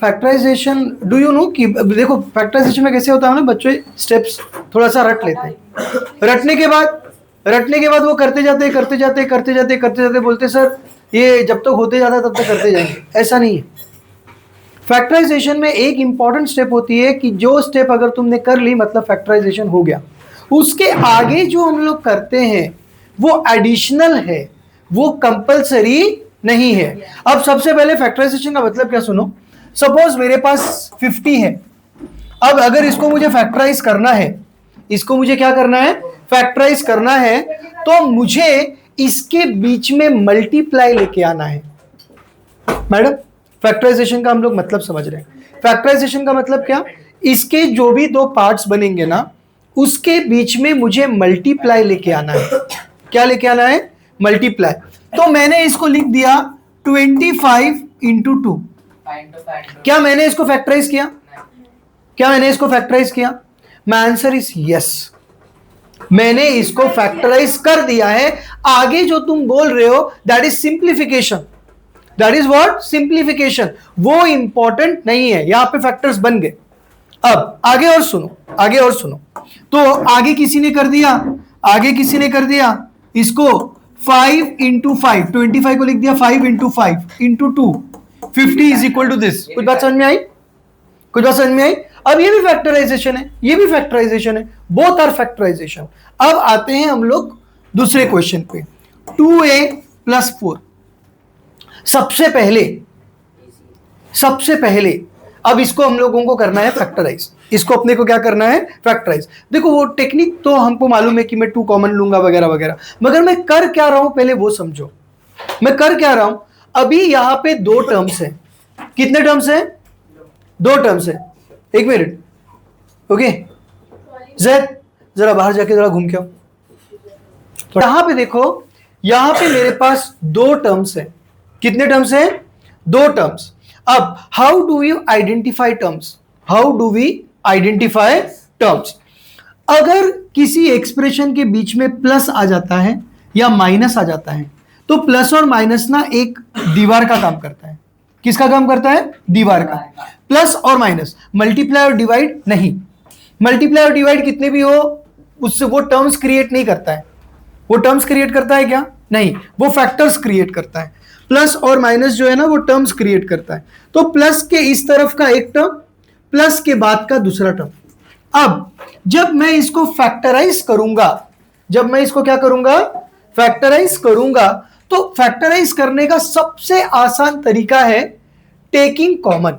Factorisation, do you know कि देखो factorisation में कैसे होता है ना, बच्चे स्टेप्स थोड़ा सा रट लेते हैं, रटने के बाद वो करते जाते बोलते सर ये जब तक होते जाता है तब तक करते जाएंगे। ऐसा नहीं है। फैक्टराइजेशन में एक इंपॉर्टेंट स्टेप होती है कि जो स्टेप अगर तुमने कर ली मतलब फैक्टराइजेशन हो गया। उसके आगे जो हम लोग करते हैं वो एडिशनल है, वो कंपलसरी नहीं है। अब सबसे पहले फैक्टराइजेशन का मतलब क्या सुनो। सपोज मेरे पास 50 है, अब अगर इसको मुझे फैक्टराइज करना है, इसको मुझे क्या करना है, फैक्टराइज करना है, तो मुझे इसके बीच में मल्टीप्लाई लेके आना है। मैडम फैक्टराइजेशन का हम लोग मतलब समझ रहे हैं। फैक्टराइजेशन का मतलब क्या, इसके जो भी दो पार्ट्स बनेंगे ना उसके बीच में मुझे मल्टीप्लाई लेके आना है। क्या लेके आना है, मल्टीप्लाई। तो मैंने इसको लिख दिया 25 इंटू 2। क्या मैंने इसको फैक्टराइज किया, क्या मैंने इसको फैक्टराइज किया? माय आंसर इज यस, मैंने इसको फैक्टराइज कर दिया है। आगे जो तुम बोल रहे हो that is simplification, that is what, simplification. वो इंपॉर्टेंट नहीं है, यहां पे फैक्टर्स बन गए। अब आगे और सुनो, आगे और सुनो। तो आगे किसी ने कर दिया, आगे किसी ने कर दिया इसको 5 इंटू 5, 25 को लिख दिया 5 into 5 into 2, 50 is equal to this. कुछ बात समझ में आई, कुछ बात समझ में आई? अब ये भी फैक्टराइजेशन है, ये भी फैक्टराइजेशन है, बोथ आर फैक्टराइजेशन। अब आते हैं हम लोग दूसरे क्वेश्चन पे, 2a प्लस 4। सबसे पहले अब इसको हम लोगों को करना है फैक्टराइज। इसको अपने को क्या करना है, फैक्टराइज। देखो वो टेक्निक तो हमको मालूम है कि मैं 2 कॉमन लूंगा वगैरह वगैरह, मगर मैं कर क्या रहा हूं पहले वो समझो। मैं कर क्या रहा हूं, अभी यहां पे 2 टर्म्स हैं। कितने टर्म्स हैं, 2 टर्म्स है। एक मिनट, ओके जैद जरा बाहर जाके जरा घूम के आओ। यहां पे देखो, यहां पे मेरे पास 2 टर्म्स है। कितने टर्म्स है, 2 टर्म्स। अब how do you identify terms, how do we identify terms? अगर किसी एक्सप्रेशन के बीच में प्लस आ जाता है या माइनस आ जाता है तो प्लस और माइनस ना एक दीवार का काम करता है। किसका काम करता है, दीवार का। प्लस और माइनस, मल्टीप्लाई और डिवाइड नहीं। मल्टीप्लाई और डिवाइड कितने भी हो उससे वो टर्म्स क्रिएट नहीं करता है। वो टर्म्स क्रिएट करता है क्या, नहीं, वो फैक्टर्स क्रिएट करता है। प्लस और माइनस जो है ना वो टर्म्स क्रिएट करता है। तो प्लस के इस तरफ का एक टर्म, प्लस के बाद का दूसरा टर्म। अब जब मैं इसको फैक्टराइज करूंगा, जब मैं इसको क्या करूंगा, फैक्टराइज करूंगा, तो फैक्टराइज करने का सबसे आसान तरीका है taking common.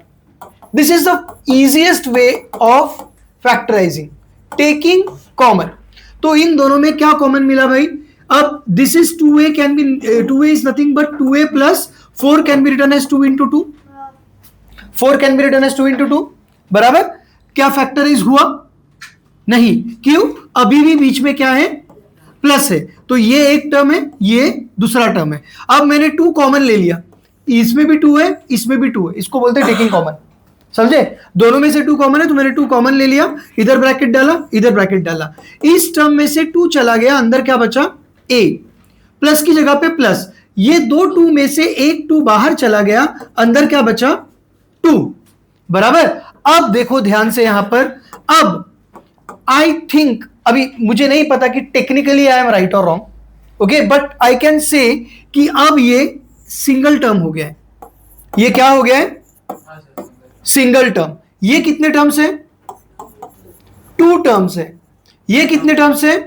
This is the easiest way of factorising, taking common. तो इन दोनों में क्या कॉमन मिला भाई? अब this is 2a can be, 2a is nothing but 2a plus 4 can be written as 2 into 2, 4 can be written as 2 into 2, बराबर। क्या फैक्टराइज हुआ? नहीं, क्यों? अभी भी बीच में क्या है, प्लस है। तो ये एक टर्म है, ये दूसरा टर्म है। अब मैंने 2 कॉमन ले लिया, इसमें भी 2 है, इसमें भी 2 है, इसको बोलते हैं टेकिंग कॉमन। समझे? दोनों में से 2 कॉमन है तो मैंने 2 कॉमन ले लिया, इधर ब्रैकेट डाला, इधर ब्रैकेट डाला। इस टर्म में से 2 चला गया, अंदर क्या बचा, a, प्लस की जगह पे प्लस। ये 2 2 में से एक 2 बाहर चला गया, अंदर क्या बचा, 2, बराबर। अब देखो ध्यान से यहां पर, अब आई थिंक, अभी मुझे नहीं पता कि टेक्निकली आई एम राइट और wrong, okay, but I can say कि अब ये सिंगल टर्म हो गया है। ये क्या हो गया है, सिंगल टर्म। ये कितने टर्म्स है, 2 टर्म्स है। ये कितने टर्म्स है,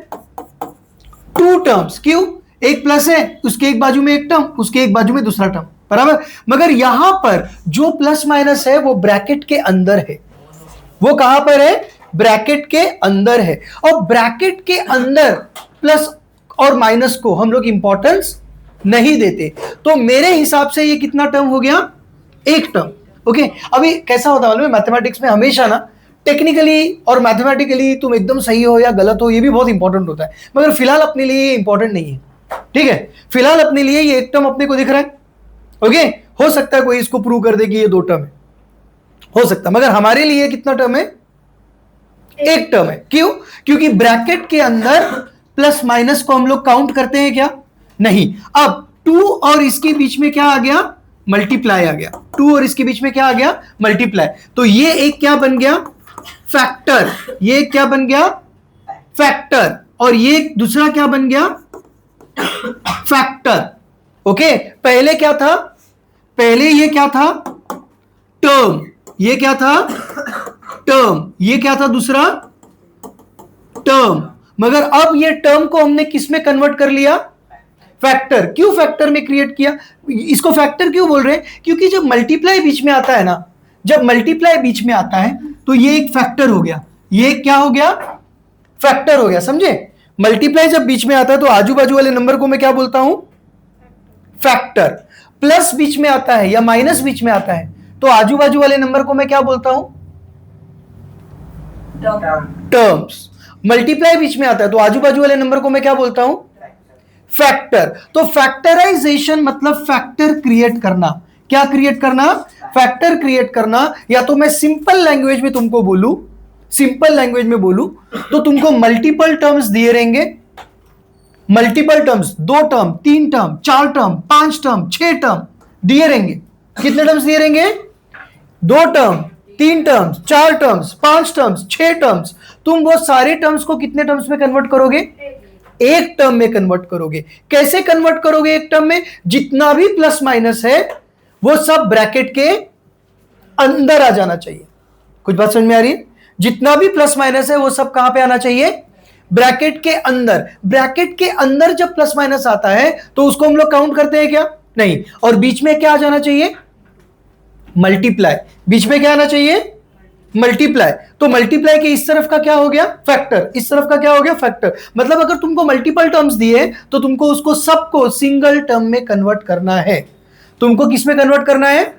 2 टर्म्स। क्यों? एक प्लस है, उसके एक बाजू में एक टर्म, उसके एक बाजू में दूसरा टर्म, बराबर। मगर यहां पर जो प्लस माइनस है वो ब्रैकेट के अंदर है। वो कहां पर है, ब्रैकेट के अंदर है। और ब्रैकेट के अंदर प्लस और माइनस को हम लोग इंपॉर्टेंस नहीं देते। तो मेरे हिसाब से ये कितना टर्म हो गया, एक टर्म, ओके। अभी कैसा होता है मैथमेटिक्स में, हमेशा ना टेक्निकली और मैथमेटिकली तुम एकदम सही हो या गलत हो ये भी बहुत इंपॉर्टेंट होता है, मगर फिलहाल अपने लिए ये इंपॉर्टेंट नहीं है, ठीक है। फिलहाल अपने लिए ये एक टर्म अपने को दिख रहा है, ओके। हो सकता है कोई इसको प्रूव कर दे कि ये 2 टर्म है, हो सकता है, मगर हमारे लिए कितना टर्म है, एक टर्म है। क्यों? क्योंकि ब्रैकेट के अंदर प्लस माइनस को हम लोग काउंट करते हैं क्या, नहीं। अब 2 और इसके बीच में क्या आ गया, मल्टीप्लाई आ गया, 2 और इसके बीच में क्या आ गया, मल्टीप्लाई। तो ये एक क्या बन गया, फैक्टर, ये क्या बन गया, फैक्टर, और ये दूसरा क्या बन गया, फैक्टर। ओके, पहले क्या था, पहले ये क्या था, टर्म, ये क्या था, टर्म, ये क्या था, दूसरा टर्म, मगर अब ये टर्म को हमने किस में कन्वर्ट कर लिया, फैक्टर। क्यों फैक्टर में क्रिएट किया, इसको फैक्टर क्यों बोल रहे हैं, क्योंकि जब मल्टीप्लाई बीच में आता है ना, जब मल्टीप्लाई बीच में आता है तो ये एक फैक्टर हो गया, ये क्या हो गया, फैक्टर हो गया, समझे। मल्टीप्लाई जब बीच में आता है तो आजू बाजू वाले नंबर को मैं क्या बोलता हूं, फैक्टर। प्लस बीच में आता है या माइनस बीच में आता है तो आजू बाजू वाले नंबर को मैं क्या बोलता हूं, टर्म्स। मल्टीप्लाई बीच में आता है तो आजू बाजू वाले नंबर को मैं क्या बोलता हूं, फैक्टर। तो फैक्टराइजेशन मतलब फैक्टर क्रिएट करना, क्या क्रिएट करना, फैक्टर क्रिएट करना। या तो मैं सिंपल लैंग्वेज में तुमको बोलूं, सिंपल लैंग्वेज में बोलूं तो तुमको मल्टीपल टर्म्स दिए रहेंगे, multiple terms, 2 term, 3 term, 4 term, 5 term, 6 term दिए रहेंगे। कितने टर्म्स दिए रहेंगे, 2 term, 3 terms, 4 terms, 5 terms, 6 terms. तुम वो सारे टर्म्स को कितने टर्म्स में कन्वर्ट करोगे, एक टर्म में कन्वर्ट करोगे। कैसे कन्वर्ट करोगे एक टर्म में, जितना भी प्लस माइनस है वो सब ब्रैकेट के अंदर आ जाना चाहिए। कुछ बात समझ में आ रही है, जितना भी प्लस माइनस है वो सब कहां पे आना चाहिए, ब्रैकेट के अंदर। ब्रैकेट के अंदर जब प्लस माइनस आता है तो उसको हम लोग काउंट करते हैं क्या, नहीं। और बीच में क्या आ जाना चाहिए, मल्टीप्लाई, बीच में क्या आना चाहिए, मल्टीप्लाई। तो मल्टीप्लाई के इस तरफ का क्या हो गया, फैक्टर, इस तरफ का क्या हो गया, फैक्टर। मतलब अगर तुमको मल्टीपल टर्म्स दिए तो तुमको उसको सबको सिंगल टर्म में कन्वर्ट करना है। तुमको किस में कन्वर्ट करना है,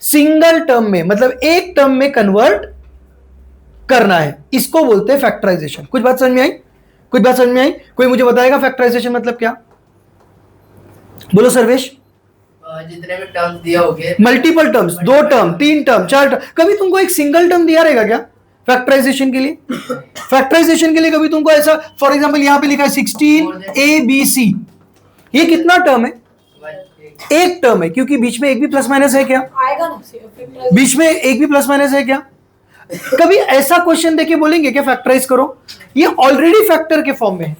सिंगल टर्म में, मतलब एक टर्म में कन्वर्ट करना है। इसको बोलते हैं फैक्टराइजेशन। कुछ बात समझ में आई, कुछ बात समझ में आई, कोई मुझे बताएगा फैक्टराइजेशन मतलब क्या, बोलो सर्वेश। जितने भी टर्म्स दिए होंगे, multiple terms, 2 term, 3 term, 4 term. कभी तुमको एक सिंगल टर्म दिया रहेगा क्या फैक्टराइजेशन के लिए, फैक्टराइजेशन के लिए कभी तुमको ऐसा, फॉर एग्जांपल यहां पे लिखा है 16ABC, ये कितना टर्म है, एक टर्म है, क्योंकि बीच में एक भी प्लस माइनस है क्या, आएगा ना, बीच में एक भी प्लस माइनस है क्या। कभी ऐसा क्वेश्चन देके बोलेंगे क्या फैक्टराइज करो, ये ऑलरेडी फैक्टर के फॉर्म में है,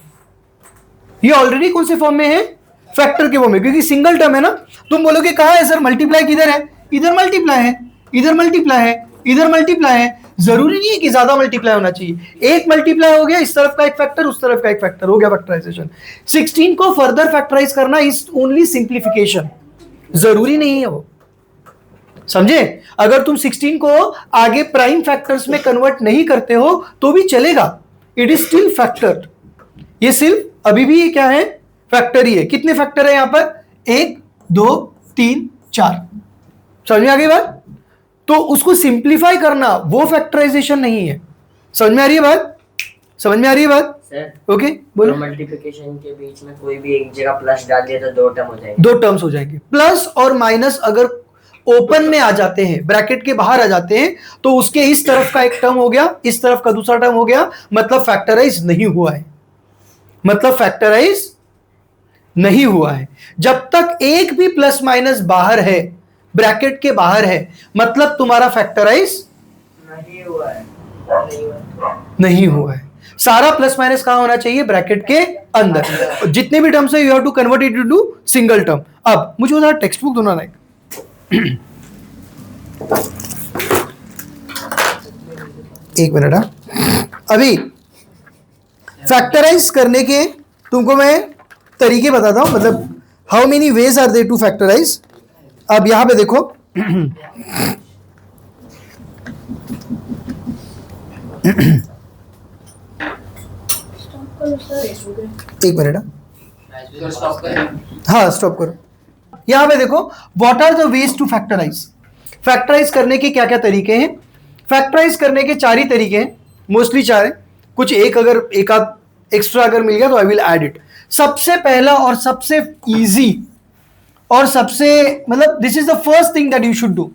ये ऑलरेडी कौन से फॉर्म में है, फैक्टर के फॉर्म में, क्योंकि सिंगल टर्म है ना। तुम बोलोगे कहां है सर, मल्टीप्लाई किधर है, इधर मल्टीप्लाई है, इधर मल्टीप्लाई है, इधर मल्टीप्लाई है। जरूरी नहीं है कि ज्यादा मल्टीप्लाई होना चाहिए, एक मल्टीप्लाई हो गया, इस तरफ का एक फैक्टर, उस तरफ का एक फैक्टर, हो गया फैक्टराइजेशन। 16 को फर्दर फैक्टराइज करना इज ओनली सिंप्लीफिकेशन, जरूरी नहीं है वो, समझे। अगर तुम 16 को आगे प्राइम फैक्टर्स में कन्वर्ट नहीं करते हो तो भी चलेगा, इट इज स्टिल फैक्टर। ये सिर्फ अभी भी क्या है, फैक्टर ही है। कितने फैक्टर है यहां पर, 1 2 3 4, समझ में आ गई बात। तो उसको सिंप्लीफाई करना वो फैक्टराइजेशन नहीं है। समझ में आ रही है बात, समझ में आ रही है बात सर। ओके बोलो। मल्टीप्लिकेशन के बीच में कोई भी एक जगह प्लस डाल दिया तो 2 टर्म हो जाएंगे, 2 टर्म्स हो जाएंगे। प्लस और माइनस अगर ओपन में आ जाते हैं, ब्रैकेट के बाहर आ जाते हैं, तो उसके इस तरफ का एक टर्म हो गया, इस तरफ का दूसरा टर्म हो गया, मतलब फैक्टराइज नहीं हुआ है, मतलब फैक्टराइज नहीं हुआ है। जब तक एक भी प्लस माइनस बाहर है, ब्रैकेट के बाहर है, मतलब तुम्हारा फैक्टराइज नहीं हुआ है, नहीं हुआ है। सारा प्लस माइनस कहां होना चाहिए, ब्रैकेट के अंदर। जितने भी टर्म्स है you have to convert it into single term. अब मुझे बता, टेक्स्ट बुक दोनों लाइक एक मिनट। अभी फैक्टराइज करने के तुमको मैं तरीके बताता हूं, मतलब how many ways are there to factorise. अब यहां पे देखो एक मिनट, हाँ स्टॉप करो। यहां पे देखो, what are the ways to factorise. Factorise करने के क्या क्या तरीके हैं, फैक्टराइज करने के 4 ही तरीके हैं, मोस्टली 4 है, कुछ एक अगर एक आध एक्स्ट्रा अगर मिल गया तो आई विल ऐड इट। सबसे पहला और सबसे इजी और सबसे, मतलब this is the first thing that you should do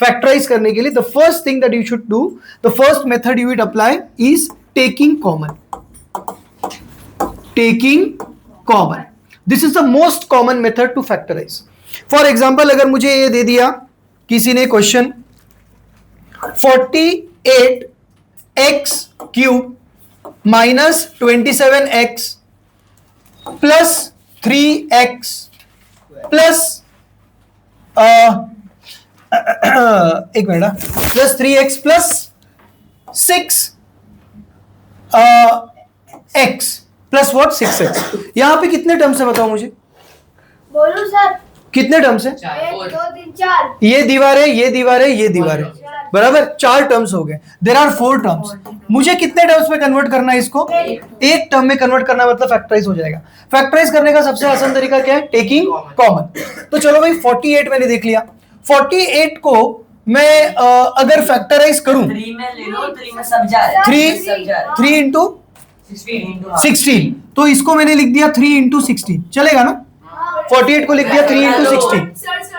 factorize करने के लिए। The first thing that you should do, the first method you will apply is taking common, taking common. This is the most common method to factorize. For example अगर मुझे ये दे दिया किसी ने question 48x cube minus 27x plus 3x plus एक minute, plus 3x plus 6x plus what 6x। यहां पे कितने टर्म्स है बताओ मुझे, बोलू सर। कितने टर्म्स है? 1 2 3 4। ये दीवार है, ये दीवार है, ये दीवार है, बराबर, 4 टर्म्स हो गए। There are 4 terms. मुझे कितने टर्म्स में कन्वर्ट करना है इसको? एक टर्म में कन्वर्ट करना है, मतलब फैक्टराइज हो जाएगा। फैक्टराइज करने का सबसे आसान तरीका क्या है? Taking common. तो चलो भाई 48 मैंने देख लिया, 48 को मैं अगर फैक्टराइज करूं 3 में ले लो, 3 में सब जा रहा है, 3 सब जा रहा है। 3 इंटू 16, तो इसको मैंने लिख दिया 3 इंटू 16, चलेगा ना? 48 को लिख दिया 3 इंटू 16,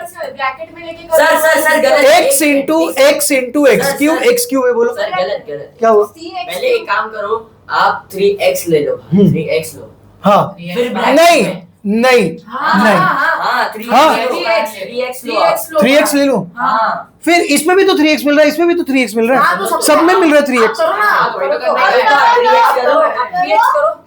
सर ब्रैकेट में लेके सर गलत। x into x into x cube, x cube है, बोलो सर गलत गलत। क्या हुआ? पहले एक काम करो, आप 3x ले लो, 3x लो, हाँ फिर नहीं नहीं नहीं, हाँ 3x हाँ। लो, 3x लो आप। 3x ले लो, हाँ फिर इसमें भी तो 3x मिल रहा है, इसमें भी तो 3x मिल रहा है, सब में मिल रहा है 3x। करो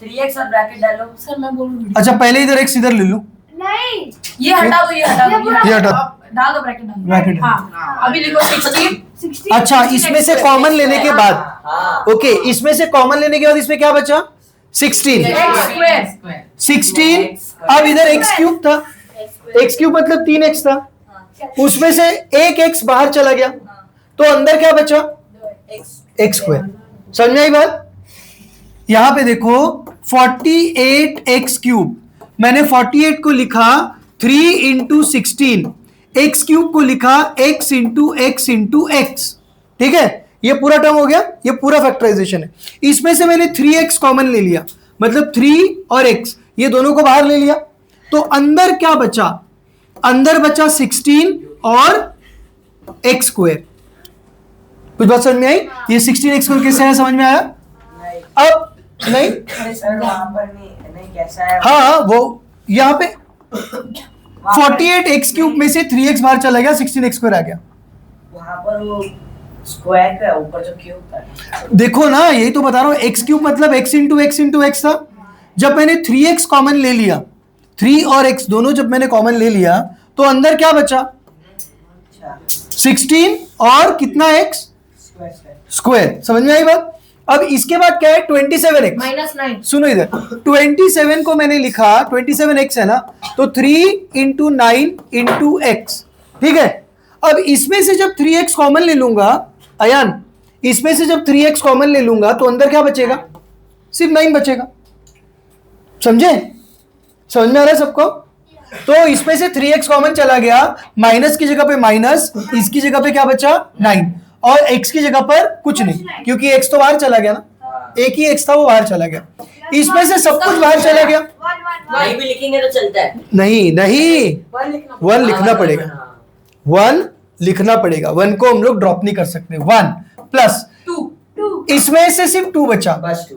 3x और ब्रैकेट डालो। सर मैं बोलूंगी। अच्छा पहले इधर x इधर ले लो, नहीं, ये हटा दो, ये हटा दो, ये हटा। अब डाल दो ब्रैकेट, डाल दो। ब्रैकेट डाल। हाँ, अभी लिखो 16। अच्छा इसमें से कॉमन लेने के बाद, हाँ ओके इसमें से कॉमन लेने के बाद इसमें क्या बचा? 16, x स्क्वायर 16। अब इधर x क्यूब था, x क्यूब मतलब 3x था, उसमें से एक x बाहर चला गया, तो अंदर क्या बचा? x square. समझ में आई बात? यहां पे देखो 48x क्यूब, मैंने 48 को लिखा 3 इंटू 16, एक्स क्यूब को लिखा x into x into x, ठीक है? ये पूरा टर्म हो गया, ये पूरा फैक्टराइजेशन है। इसमें से मैंने 3x कॉमन ले लिया, मतलब 3 और x, ये दोनों को बाहर ले लिया, तो अंदर क्या बचा? अंदर बचा 16 और x स्क्वायर। कुछ बात समझ में आई? ये 16x स्क्वायर कैसे है, समझ में आया? अब नहीं, सर वहाँ पर नहीं कैसा है? हाँ वो यहाँ पे 48x क्यूब में से 3x बाहर चला गया, 16x स्क्वायर आ गया। वहाँ पर वो स्क्वायर का ऊपर जो क्यूब था, देखो ना, यही तो बता रहा हूँ, एक्स क्यूब मतलब एक्स इंटू एक्स था। जब मैंने 3x कॉमन ले लिया, 3 और x दोनों जब मैंने कॉमन ले लिया, तो अंदर क्या बचा? 16 और कितना x स्क्वायर। समझ में आई बात? अब इसके बाद क्या है? 27x -9। सुनो इधर, 27 को मैंने लिखा 27x है ना, तो 3 इंटू 9 इंटू एक्स, ठीक है? अब इसमें से जब 3x कॉमन ले लूंगा, अयान इसमें से जब 3x कॉमन ले लूंगा, तो अंदर क्या बचेगा? सिर्फ 9 बचेगा। समझे? समझ में आ रहा है सबको? तो इसमें से 3x कॉमन चला गया, माइनस की जगह पे माइनस, इसकी जगह पे क्या बचा? 9, और x की जगह पर कुछ नहीं, क्योंकि x तो बाहर चला गया ना, एक ही x था वो बाहर चला गया, इसमें से सब कुछ बाहर चला गया। वही भी लिखेंगे तो चलता है। नहीं नहीं, 1 लिखना पड़ेगा, 1 लिखना पड़ेगा, 1 को हम लोग ड्रॉप नहीं कर सकते। 1 प्लस 2 इसमें से सिर्फ 2 बचा, बस 2।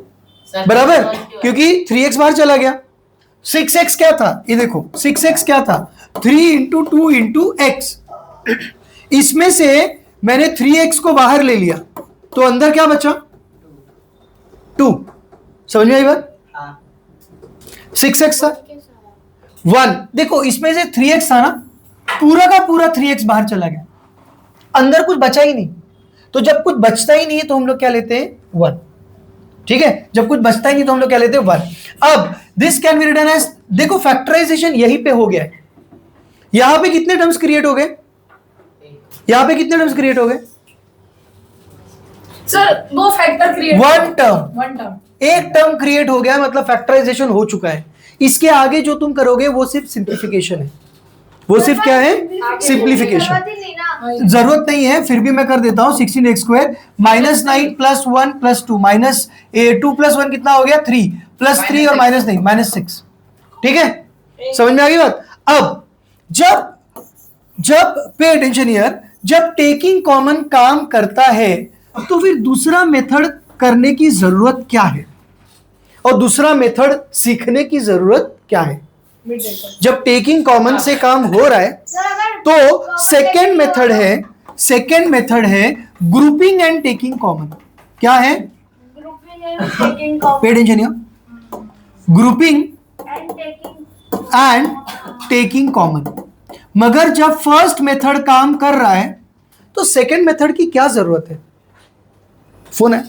बराबर, क्योंकि 3x बाहर चला गया। 6x क्या था? ये देखो 6x क्या था? 3 इंटू 2 इंटू एक्स। इसमें से मैंने 3x को बाहर ले लिया, तो अंदर क्या बचा? 2। समझ में आई बात? 6x था, 1, देखो इसमें से 3x था ना, पूरा का पूरा 3x बाहर चला गया, अंदर कुछ बचा ही नहीं। तो जब कुछ बचता ही नहीं है तो हम लोग क्या लेते हैं? 1, ठीक है? जब कुछ बचता ही नहीं तो हम लोग क्या लेते हैं? 1। अब this can be written as, देखो फैक्टराइजेशन यहीं पे हो गया है। यहां पे कितने टर्म्स क्रिएट हो गए? यहां पे कितने टर्म्स क्रिएट हो गए? Sir 2 factor create, 1 term, 1 term, एक टर्म क्रिएट हो गया, मतलब फैक्टराइजेशन हो चुका है। इसके आगे जो तुम करोगे वो सिर्फ सिंप्लीफिकेशन है, वो सिर्फ क्या है? सिंप्लीफिकेशन। जरूरत नहीं है, फिर भी मैं कर देता हूं। 16x square -9 plus 1 plus 2 minus 2 plus 1 कितना हो गया? 3 प्लस 3 और -9 -6, ठीक है? समझ में आ गई बात? अब जब पे अटेंशन हियर, जब टेकिंग कॉमन काम करता है, तो फिर दूसरा मेथड करने की जरूरत क्या है, और दूसरा मेथड सीखने की जरूरत क्या है? जब टेकिंग कॉमन से काम हो रहा है सर अगर तो सेकेंड मेथड है ग्रुपिंग एंड टेकिंग कॉमन। क्या है? Grouping and taking common pay attention here. Grouping and taking common. मगर जब फर्स्ट मेथड काम कर रहा है तो सेकेंड मेथड की क्या जरूरत है? फोन है?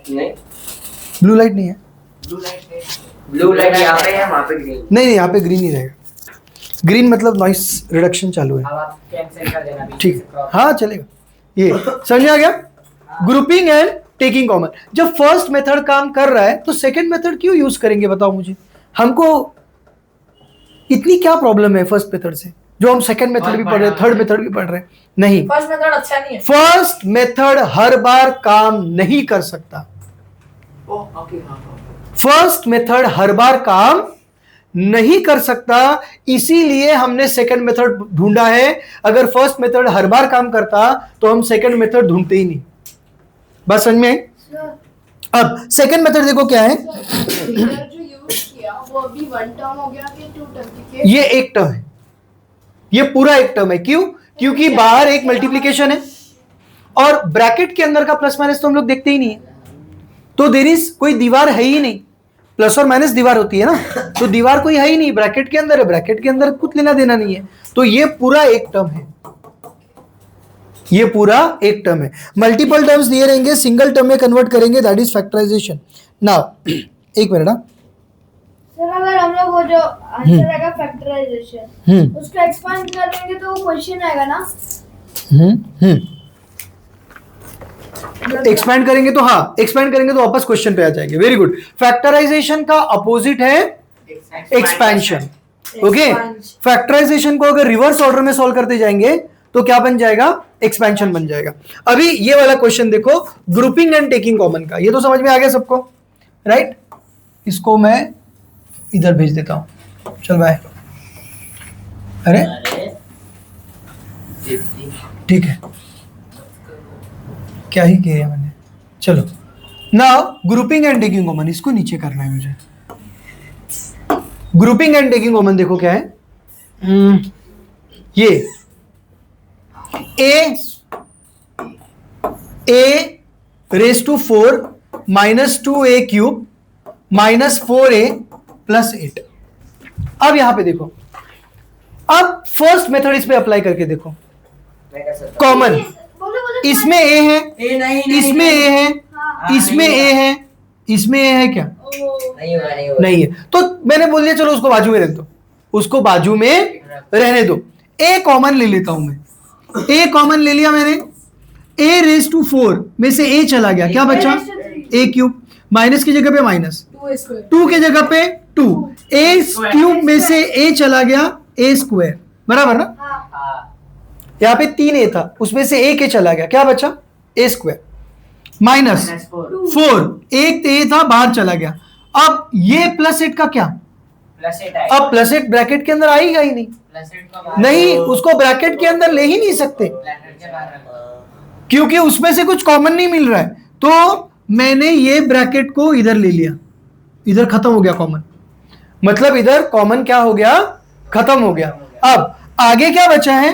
नहीं, ब्लू लाइट नहीं है? ब्लू लाइट यहाँ पे है, वहाँ पे ग्रीन। नहीं, यहाँ पे ग्रीन ही रहेगा। ग्रीन मतलब नॉइस रिडक्शन चालू है। अब आप कैंसिल कर देना बीच ठीक से है, क्रॉस। हाँ चलेगा। ये समझ आ गया? Grouping and taking common. जब फर्स्ट मेथड काम कर रहा है तो सेकंड मेथड क्यों यूज करेंगे बताओ मुझे? हमको इतनी क्या प्रॉब्लम है फर्स्ट मेथड से जो हम सेकंड मेथड भी पढ़ रहे हैं, थर्ड मेथड भी पढ़ रहे हैं? नहीं, फर्स्ट मेथड अच्छा नहीं है। फर्स्ट मेथड हर बार काम नहीं कर सकता। फर्स्ट मेथड हर बार काम नहीं कर सकता, इसीलिए हमने सेकंड मेथड ढूंढा है। अगर फर्स्ट मेथड हर बार काम करता तो हम सेकंड मेथड ढूंढते ही नहीं। बस समझ में आई? अब सेकंड मेथड देखो क्या है। जो यूज किया वो अभी वन टर्म हो गया कि टू टर्म? ये एक टर्म है, ये पूरा एक टर्म है। क्यों? क्योंकि बाहर एक मल्टीप्लीकेशन है और ब्रैकेट के अंदर का प्लस माइनस तो हम लोग देखते ही नहीं है, तो देयर इज कोई दीवार है ही नहीं। प्लस और माइनस दीवार होती है ना, तो दीवार कोई है ही नहीं, ब्रैकेट के अंदर है, ब्रैकेट के अंदर कुछ लेना देना नहीं है। तो ये पूरा एक टर्म है, ये पूरा एक टर्म है। मल्टीपल टर्म्स दिए रहेंगे, सिंगल टर्म में कन्वर्ट करेंगे, दैट इज फैक्टराइजेशन। नाउ एक मिनट। सर अगर हम लोग वो जो आंसर आएगा फैक्टराइजेशन उसको एक्सपांड कर देंगे तो वो क्वेश्चन आएगा ना? एक्सपैंड करेंगे तो, हाँ एक्सपैंड करेंगे तो वापस क्वेश्चन पे आ जाएंगे। Very good. फैक्टराइजेशन का अपोजिट है एक्सपेंशन। ओके, फैक्टराइजेशन को अगर रिवर्स ऑर्डर में सॉल्व करते जाएंगे तो क्या बन जाएगा? एक्सपेंशन बन जाएगा। अभी ये वाला क्वेश्चन देखो, ग्रुपिंग एंड टेकिंग कॉमन का। ये तो समझ में आ गया सबको, राइट? इसको मैं इधर भेज देता हूं। चल बाय। अरे ठीक है, क्या ही किया मैंने। चलो now grouping and taking common, इसको नीचे करना है मुझे। ग्रुपिंग एंड टेकिंग कॉमन देखो क्या है। ये a raise to 4 minus 2a cube minus 4a plus 8। अब यहां पे देखो, अब फर्स्ट मेथड इस पे अप्लाई करके देखो। मैं कर सकता कॉमन, बोलो बोलो इसमें a है, नहीं, इसमें a है, इसमें a है, इसमें a है क्या? नहीं होगा, नहीं होगा। नहीं है। तो मैंने बोल दिया चलो उसको बाजू में रख दो, उसको बाजू में रहने दो। a कॉमन ले लेता हूं मैं, a कॉमन ले लिया मैंने। a रेज टू 4 में से a चला गया, क्या बचा? a क्यूब, माइनस की जगह पे माइनस, 2 की जगह पे 2, a क्यूब में से a चला गया a स्क्वायर, बराबर ना? हाँ, यहाँ पे 3a था, उसमें से a के चला गया, क्या बचा? a स्क्वायर माइनस -4 4, एक a था बाहर चला गया। अब ये प्लस 8 का क्या? प्लस 8 आएगा। अब प्लस 8 ब्रैकेट के अंदर आएगा ही नहीं, प्लस 8 का बाहर नहीं उसको ब्रैकेट के अंदर ले ही नहीं सकते ब्रैकेट के बाहर रखो। क्योंकि उसमें से कुछ कॉमन नहीं मिल रहा है। तो मैंने ये ब्रैकेट को इधर ले लिया, इधर खत्म हो गया कॉमन, मतलब इधर कॉमन क्या हो गया? खत्म हो गया। अब आगे क्या बचा है?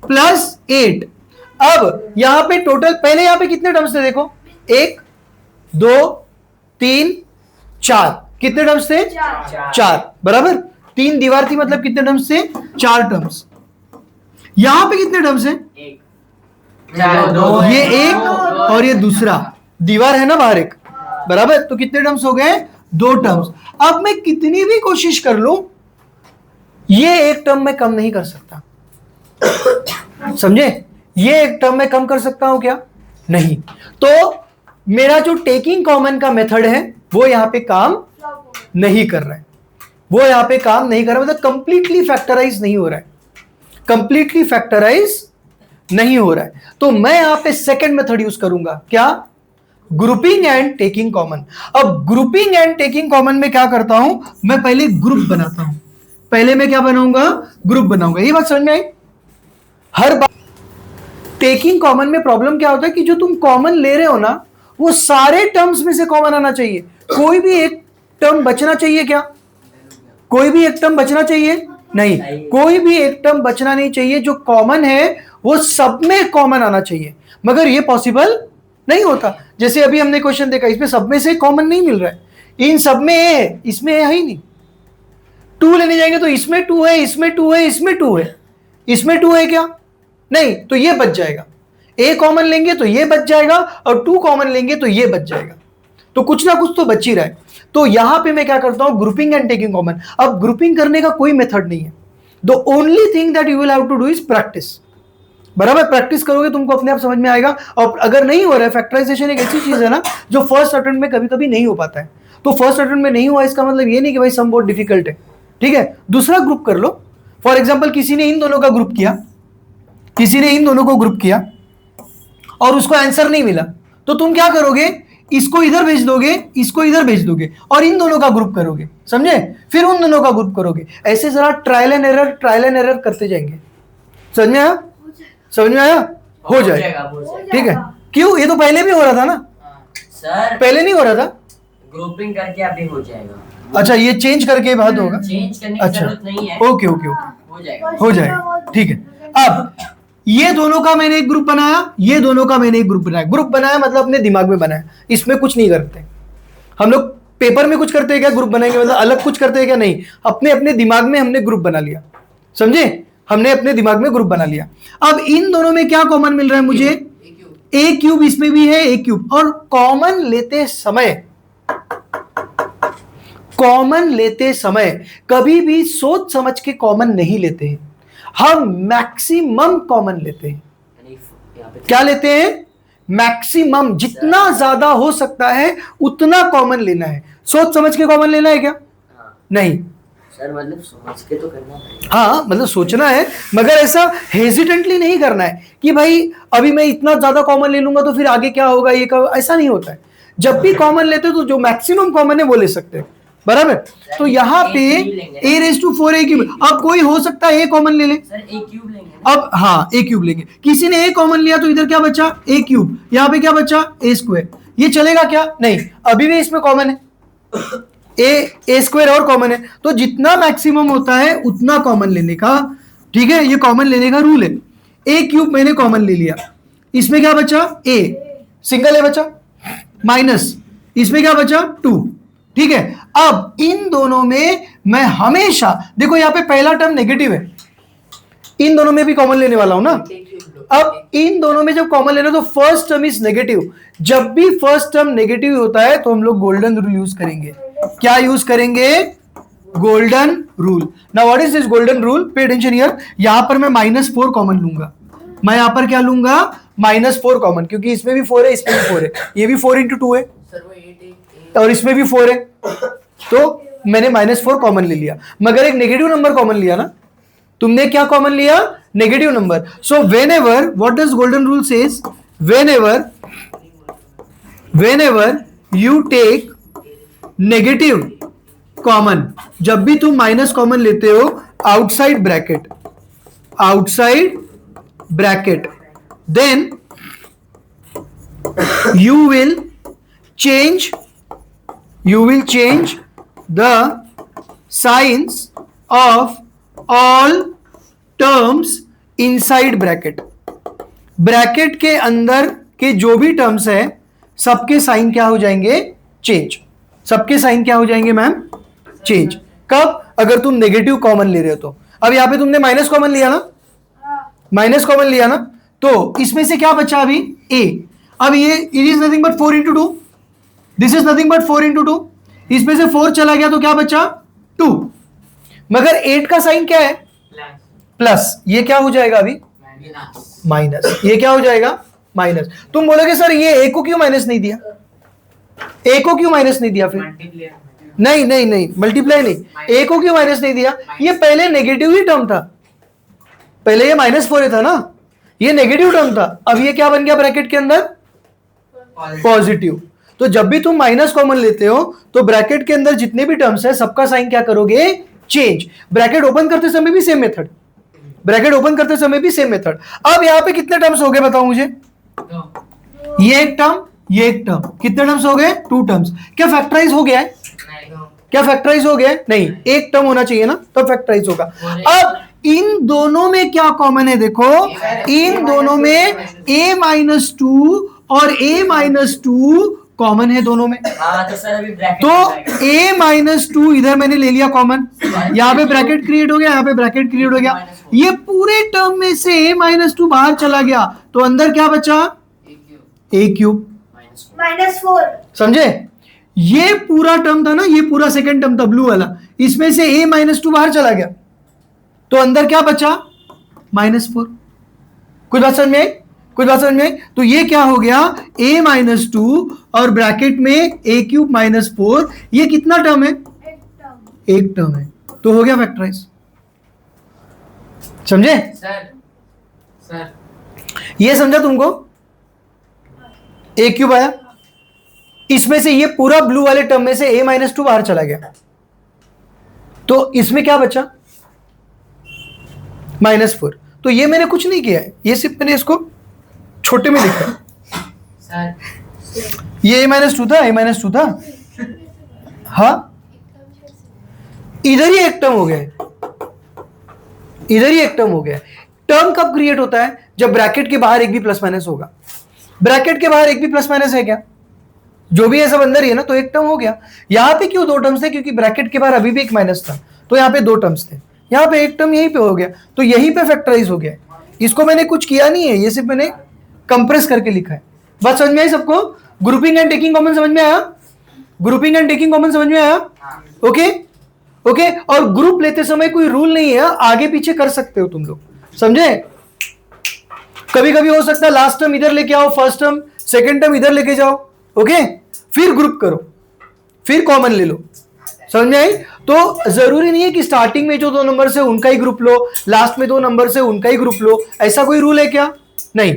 प्लस 8। अब यहां पे टोटल, पहले यहां पे कितने टर्म्स थे देखो, 1 2 3 4, कितने टर्म्स थे? 4, बराबर। 3 दीवार थी, मतलब कितने टर्म्स थे? 4 टर्म्स। यहां पे कितने टर्म्स हैं? एक, चार, दो, ये एक और ये दूसरा दीवार है ना बाहर एक, बराबर। तो कितने टर्म्स हो गए? 2 टर्म्स। अब मैं कितनी भी कोशिश कर लूं, ये एक टर्म में कम नहीं कर सकता, समझे? ये एक टर्म में कम कर सकता हूं क्या? नहीं। तो मेरा जो टेकिंग कॉमन का मेथड है वो यहां पे काम नहीं कर रहा है, वो यहां पे काम नहीं कर रहा, मतलब कंप्लीटली फैक्टराइज नहीं हो रहा है, कंप्लीटली फैक्टराइज नहीं हो रहा है। तो मैं यहां पे सेकंड मेथड यूज करूंगा, क्या? Grouping and taking common. अब ग्रुपिंग एंड टेकिंग कॉमन में क्या करता हूं, मैं पहले ग्रुप बनाता हूं। पहले मैं क्या बनाऊंगा? ग्रुप बनाऊंगा। ये बात समझ में आई? हर बार टेकिंग कॉमन में प्रॉब्लम क्या होता है कि जो तुम कॉमन ले रहे हो ना, वो सारे टर्म्स में से कॉमन आना चाहिए, कोई भी एक टर्म बचना चाहिए क्या? कोई भी एक टर्म बचना चाहिए नहीं, कोई भी एक टर्म बचना नहीं चाहिए। जो कॉमन है वो सब में कॉमन आना चाहिए, मगर ये पॉसिबल नहीं होता। जैसे अभी हमने क्वेश्चन देखा, इसमें सब में से कॉमन नहीं मिल रहा है, इन सब में है, इसमें है ही नहीं। 2 लेने जाएंगे तो इसमें 2 है, इसमें 2 है, इसमें 2 है, इसमें 2 है क्या? नहीं, तो ये बच जाएगा। ए कॉमन लेंगे तो ये बच जाएगा, और 2 कॉमन लेंगे तो ये बच जाएगा। तो कुछ ना कुछ तो बच ही रहा है। तो यहां पे मैं क्या करता हूं, ग्रुपिंग एंड टेकिंग कॉमन। अब ग्रुपिंग करने का कोई मेथड नहीं है। The only thing that you will have to do is practice. बराबर, प्रैक्टिस करोगे तुमको अपने आप समझ में आएगा। और अगर नहीं हो रहा है, फैक्टराइजेशन एक ऐसी चीज है ना जो फर्स्ट अटेम्प्ट में कभी कभी नहीं हो पाता है। तो फर्स्ट अटेम्प्ट में नहीं हुआ इसका मतलब ये नहीं कि भाई सम बहुत डिफिकल्ट है, ठीक है। दूसरा ग्रुप कर लो। फॉर एग्जाम्पल किसी ने इन दोनों का ग्रुप किया, किसी ने इन दोनों को ग्रुप किया और उसको आंसर नहीं मिला, तो तुम क्या करोगे, इसको इधर भेज दोगे, इसको इधर भेज दोगे और इन दोनों का ग्रुप करोगे, समझे? फिर उन दोनों का ग्रुप करोगे। ऐसे जरा ट्रायल एंड एरर करते जाएंगे। समझ में आया? समझ में आया? हो जाएगा, ठीक है। क्यों? ये तो पहले भी हो रहा था ना सर, पहले नहीं हो रहा था? ग्रुपिंग करके अभी हो जाएगा। अच्छा, ये चेंज करके बाद होगा। चेंज करने की अच्छा, जरूरत नहीं है। ओके ओके ओके, हो जाएगा। हो जाएगा, ठीक है। अब ये दोनों का मैंने एक ग्रुप बनाया, ये दोनों का मैंने एक ग्रुप बनाया। ग्रुप बनाया मतलब अपने दिमाग में बनाया, इसमें कुछ नहीं करते हम लोग। पेपर में कुछ करते हैं क्या? ग्रुप बनाएंगे मतलब अलग कुछ करते हैं क्या? नहीं, अपने अपने दिमाग में हमने ग्रुप बना लिया, समझे? हमने अपने दिमाग में ग्रुप बना लिया। अब इन दोनों में क्या कॉमन मिल रहा है मुझे? ए क्यूब इसमें भी है, ए क्यूब। और कॉमन लेते समय कभी भी सोच समझ के कॉमन नहीं लेते हैं, हम मैक्सिमम कॉमन लेते हैं। क्या लेते हैं? मैक्सिमम, जितना ज्यादा हो सकता है उतना कॉमन लेना है। सोच समझ के कॉमन लेना है क्या? नहीं सर, मतलब समझ के तो करना पड़ेगा। हाँ, मतलब सोचना है, मगर ऐसा हेजिटेंटली नहीं करना है कि भाई अभी मैं इतना ज्यादा कॉमन ले लूंगा तो फिर आगे क्या होगा, ये ऐसा नहीं होता है। जब भी कॉमन लेते हो तो जो मैक्सिमम कॉमन है वो ले सकते हैं, बराबर। तो यहाँ पे a⁴ अब कोई हो सकता है ए कॉमन ले ले। सर, ए क्यूब लेंगे। अब हाँ, ए क्यूब लेंगे। किसी ने ए कॉमन लिया तो इधर क्या बचा? ए क्यूब। यहाँ पे क्या बचा? a²। ये चलेगा क्या? नहीं, अभी भी इसमें कॉमन है, a² और कॉमन है। तो जितना मैक्सिमम होता है उतना कॉमन लेने का, ठीक है, ये कॉमन लेने का रूल है। a³ मैंने कॉमन ले लिया, इसमें क्या बचा? a, सिंगल a बचा, माइनस इसमें क्या बचा? 2, ठीक है। अब इन दोनों में मैं हमेशा, देखो यहाँ पे पहला टर्म नेगेटिव है, इन दोनों में भी कॉमन लेने वाला हूं ना। अब इन दोनों में जब कॉमन लेना तो फर्स्ट टर्म इज नेगेटिव। जब भी फर्स्ट टर्म नेगेटिव होता है तो हम लोग गोल्डन रूल यूज करेंगे। क्या यूज करेंगे? Golden rule. Now what is this golden rule? Pay attention here. यहां पर मैं -4 कॉमन लूंगा। मैं यहां पर क्या लूंगा? -4 कॉमन, क्योंकि इसमें भी 4 है, इसमें भी 4 है, ये भी 4 × 2 है और इसमें भी 4 है, तो मैंने -4 कॉमन ले लिया। मगर एक नेगेटिव नंबर कॉमन लिया ना तुमने। क्या कॉमन लिया? Negative number. So whenever, what does golden rule says? Whenever you take negative common, जब भी तुम माइनस कॉमन लेते हो outside bracket, then you will change the signs of all terms inside bracket. Bracket के अंदर के जो भी टर्म्स है सबके साइन क्या हो जाएंगे? चेंज। सबके साइन क्या हो जाएंगे मैम? चेंज। कब? अगर तुम नेगेटिव कॉमन ले रहे हो तो। अब यहां पे तुमने माइनस कॉमन लिया ना, तो इसमें से क्या बचा अभी? a। अब ये it is nothing but 4 × 2, this is nothing but 4 × 2, इसमें से 4 चला गया तो क्या बचा? 2। मगर 8 का साइन क्या है? प्लस। ये क्या हो जाएगा अभी? माइनस। ये क्या हो जाएगा? माइनस। तुम बोलोगे सर ये a को क्यों माइनस नहीं दिया? a को क्यों माइनस नहीं दिया? फिर नहीं, मल्टीप्लाई नहीं, a को क्यों माइनस नहीं दिया? ये पहले नेगेटिव ही टर्म था, पहले ये -4 था ना, ये नेगेटिव टर्म था। अब ये क्या बन गया ब्रैकेट के अंदर? पॉजिटिव। तो जब भी तुम माइनस कॉमन लेते हो तो ब्रैकेट के अंदर जितने भी टर्म्स है सबका साइन क्या करोगे? चेंज। ब्रैकेट ओपन करते समय भी सेम मेथड, अब यहां पे कितने टर्म्स हो गए बताओ मुझे? ये एक टर्म, कितने टर्म्स हो गए? 2 टर्म्स। क्या फैक्टराइज हो गया है? क्या फैक्टराइज हो गया? नहीं, एक टर्म होना चाहिए ना, तब फैक्टराइज होगा। अब इन दोनों में क्या कॉमन है? देखो, इन दोनों में a-2 और a-2 कॉमन है दोनों में। हाँ तो सर अभी ब्रैकेट तो a-2 इधर मैंने ले लिया कॉमन, यहाँ पे ब्रैकेट क्रिएट हो गया, यहाँ पे ब्रैकेट क्रिएट हो गया, ये पूरे टर्म में से a-2 बाहर चला गया, तो अंदर क्या बचा? a cube -4। समझे? ये पूरा टर्म था ना, ये पूरा सेकंड टर्म था ब्लू वाला, इसमें से a-2 बाहर चला गया, तो अंदर क्या बचा? -4। कुछ बात समझ में आई? कुछ बात समझ में आई? तो ये क्या हो गया? a-2 और ब्रैकेट में a³ -4, ये कितना टर्म है? एक टर्म है, तो हो गया फैक्टराइज। समझे? सर ये समझा तुमको? a³ आया, इसमें से ये पूरा ब्लू वाले टर्म में से a-2 बाहर चला गया, तो इसमें क्या बचा? -4। तो ये मैंने कुछ नहीं किया है, ये सिर्फ मैंने इसको छोटे में लिखा है। सर ये a-2 था, a-2 था, हाँ, इधर ही एक टर्म हो गया है, इधर ही एक टर्म हो गया है। टर्म कब क्रिएट होता है? जब ब्रैकेट के बाहर एक भी प्लस माइनस होगा। ब्रैकेट के बाहर एक भी प्लस माइनस है क्या? जो भी है सब अंदर ही है ना, तो एक टर्म हो गया। यहां पे क्यों दो टर्म्स थे? क्योंकि ब्रैकेट के बाहर अभी भी एक माइनस था, तो यहाँ पे दो टर्म्स थे, यहाँ पे एक टर्म यहीं पे हो गया, तो यहीं पे फैक्टराइज हो गया। इसको मैंने कुछ किया नहीं है, ये सिर्फ मैंने कंप्रेस करके लिखा है। बात समझ में आई सबको? ग्रुपिंग एंड टेकिंग कॉमन समझ में आया? ग्रुपिंग एंड टेकिंग कॉमन समझ में आया? Okay okay. और ग्रुप लेते समय कोई रूल नहीं है, आगे पीछे कर सकते हो तुम लोग, समझे? कभी कभी हो सकता है लास्ट टर्म इधर लेके आओ, फर्स्ट टर्म सेकंड टर्म इधर लेके जाओ, ओके, फिर ग्रुप करो, फिर कॉमन ले लो। समझ में आई? तो जरूरी नहीं है कि स्टार्टिंग में जो दो नंबर से उनका ही ग्रुप लो, लास्ट में दो नंबर से उनका ही ग्रुप लो, ऐसा कोई रूल है क्या? नहीं।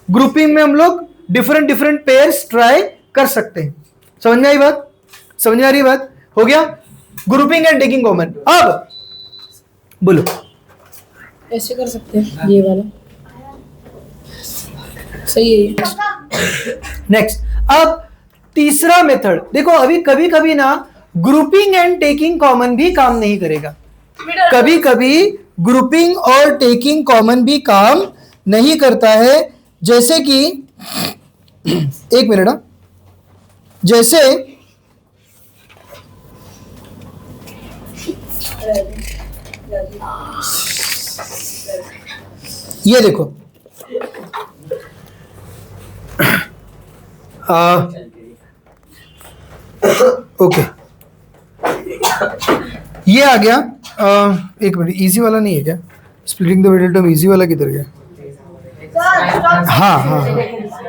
ग्रुपिंग में हम लोग डिफरेंट डिफरेंट पेयर्स ट्राई कर सकते हैं। समझ में आई बात? समझ में आ रही बात? हो गया ग्रुपिंग एंड टेकिंग कॉमन। अब बोलो, ऐसे कर सकते हैं, ये वाला सही है ये। नेक्स्ट। अब तीसरा मेथड देखो, अभी कभी कभी ना ग्रुपिंग एंड टेकिंग कॉमन भी काम नहीं करेगा। कभी कभी ग्रुपिंग और टेकिंग कॉमन भी काम नहीं करता है। जैसे कि एक मिनट, जैसे ये देखो, ओके, ये आ गया। एक मिनट, इजी वाला नहीं है क्या? Splitting the middle term easy वाला किधर गया? हाँ हाँ,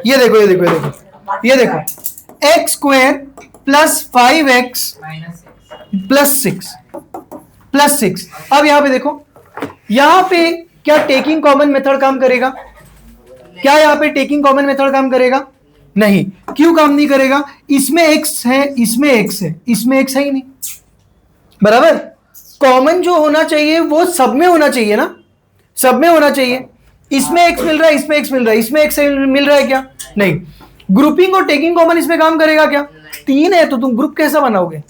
ये देखो ये देखो ये देखो ये देखो, x square plus 5x plus 6। अब यहां पे देखो, यहां पे क्या टेकिंग कॉमन मेथड काम करेगा? क्या यहां पे टेकिंग कॉमन मेथड काम करेगा? नहीं। क्यों काम नहीं करेगा? इसमें x है, इसमें x है, इसमें x है ही नहीं, बराबर। कॉमन जो होना चाहिए वो सब में होना चाहिए ना, सब में होना चाहिए। इसमें x मिल रहा है, इसमें x मिल रहा है, इसमें x मिल रहा है क्या? नहीं। ग्रुपिंग और टेकिंग कॉमन इसमें काम करेगा क्या? 3 है तो तुम ग्रुप कैसा बनाओगे?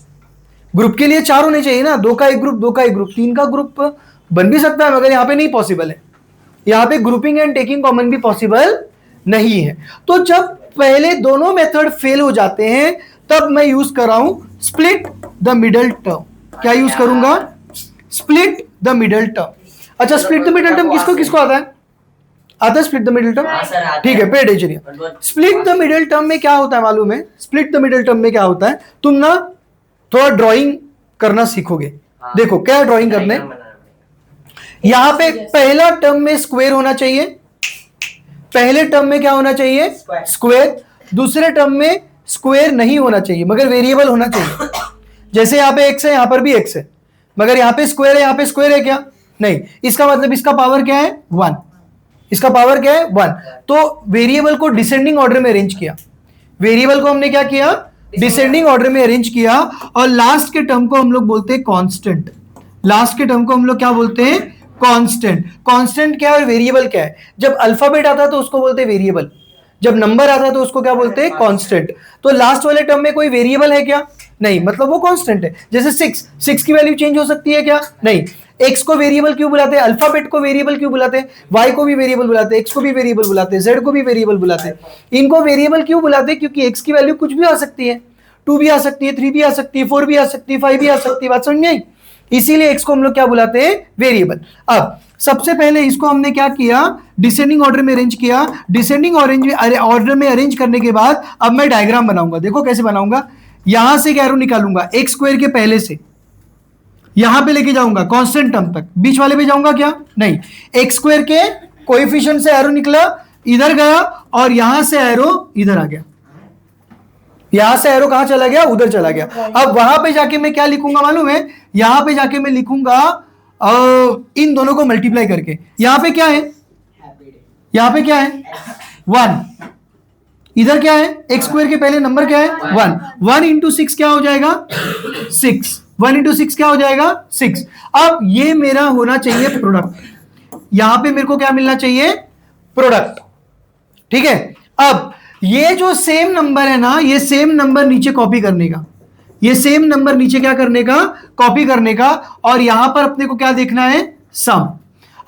ग्रुप के लिए 4 होने चाहिए ना, 2 का एक ग्रुप, 2 का एक ग्रुप, 3 का ग्रुप बन भी सकता है, मगर यहां पे नहीं पॉसिबल है। यहां पे ग्रुपिंग एंड टेकिंग कॉमन भी पॉसिबल नहीं है। तो जब पहले दोनों मेथड फेल हो जाते हैं, तब मैं यूज कर रहा हूं स्प्लिट द मिडल टर्म। क्या यूज करूंगा? Split the middle term. अच्छा, स्प्लिट द मिडल टर्म किसको किसको आता है? आता है स्प्लिट द मिडल टर्म? ठीक है, pay attention. Split the middle term में क्या होता है मालूम है? स्प्लिट द मिडल टर्म में क्या होता है? तुम ना थोड़ा ड्राइंग करना सीखोगे। देखो क्या ड्राइंग करने, यहां पे पहला टर्म में स्क्वायर होना चाहिए, पहले टर्म में क्या होना चाहिए? स्क्वायर। दूसरे टर्म में स्क्वायर नहीं होना चाहिए, मगर वेरिएबल होना चाहिए। जैसे यहां पे x है, यहां पर भी x है, मगर यहां पे स्क्वायर है, यहां पे स्क्वायर है क्या? नहीं। इसका मतलब इसका पावर क्या है? 1। इसका पावर क्या है? 1। तो वेरिएबल को डिसेंडिंग ऑर्डर में अरेंज किया, वेरिएबल को हमने क्या किया? डिसेंडिंग ऑर्डर में अरेंज किया। और लास्ट के टर्म को हम लोग बोलते हैं कांस्टेंट। लास्ट के टर्म को हम लोग क्या बोलते हैं? कांस्टेंट। कांस्टेंट क्या है और वेरिएबल क्या है? जब अल्फाबेट आता है तो उसको बोलते हैं वेरिएबल, जब नंबर आता है तो उसको क्या बोलते हैं? कांस्टेंट। तो लास्ट वाले टर्म में कोई वेरिएबल है क्या? नहीं, मतलब वो कांस्टेंट है। जैसे 6 की वैल्यू चेंज हो सकती है क्या? नहीं। x को वेरिएबल क्यों बुलाते हैं? अल्फाबेट को वेरिएबल क्यों बुलाते हैं? y को भी वेरिएबल बुलाते हैं, x को भी वेरिएबल बुलाते हैं, z को भी वेरिएबल बुलाते हैं। इनको वेरिएबल क्यों बुलाते हैं? क्योंकि x की वैल्यू कुछ भी आ सकती है, 2 भी आ सकती है, 3 भी आ सकती है, 4 भी आ सकती है, 5 भी आ सकती है। बात समझ में आई? इसीलिए x को हम लोग क्या बुलाते हैं? वेरिएबल। अब सबसे पहले इसको हमने क्या किया? डिसेंडिंग ऑर्डर में अरेंज किया। डिसेंडिंग ऑर्डर में अरेंज करने के बाद अब मैं डायग्राम बनाऊंगा। देखो कैसे बनाऊंगा। यहां से एक एरो निकालूंगा, एक्स स्क्वायर के पहले से यहां पे लेके जाऊंगा कांस्टेंट टर्म तक। बीच वाले पे जाऊंगा क्या? नहीं। एक्स स्क्वायर के कोएफिशिएंट से एरो निकला, इधर गया, और यहां से एरो इधर आ गया। यहां से एरो कहां चला गया? उधर चला गया। अब वहां पे जाके मैं क्या लिखूंगा मालूम है? यहां पे जाके मैं लिखूंगा इन दोनों को मल्टीप्लाई करके। यहां पे क्या है? यहां पे क्या है? 1। इधर क्या है? एक्स स्क्वायर के पहले नंबर क्या है? 1। 1 इंटू 6 क्या हो जाएगा? 6। 1 इंटू 6 क्या हो जाएगा? 6। अब ये मेरा होना चाहिए प्रोडक्ट। यहां पे मेरे को क्या मिलना चाहिए? प्रोडक्ट। ठीक है। अब ये जो सेम नंबर है ना, ये सेम नंबर नीचे कॉपी करने का, ये सेम नंबर नीचे क्या करने का? कॉपी करने का। और यहां पर अपने को क्या देखना है? सम।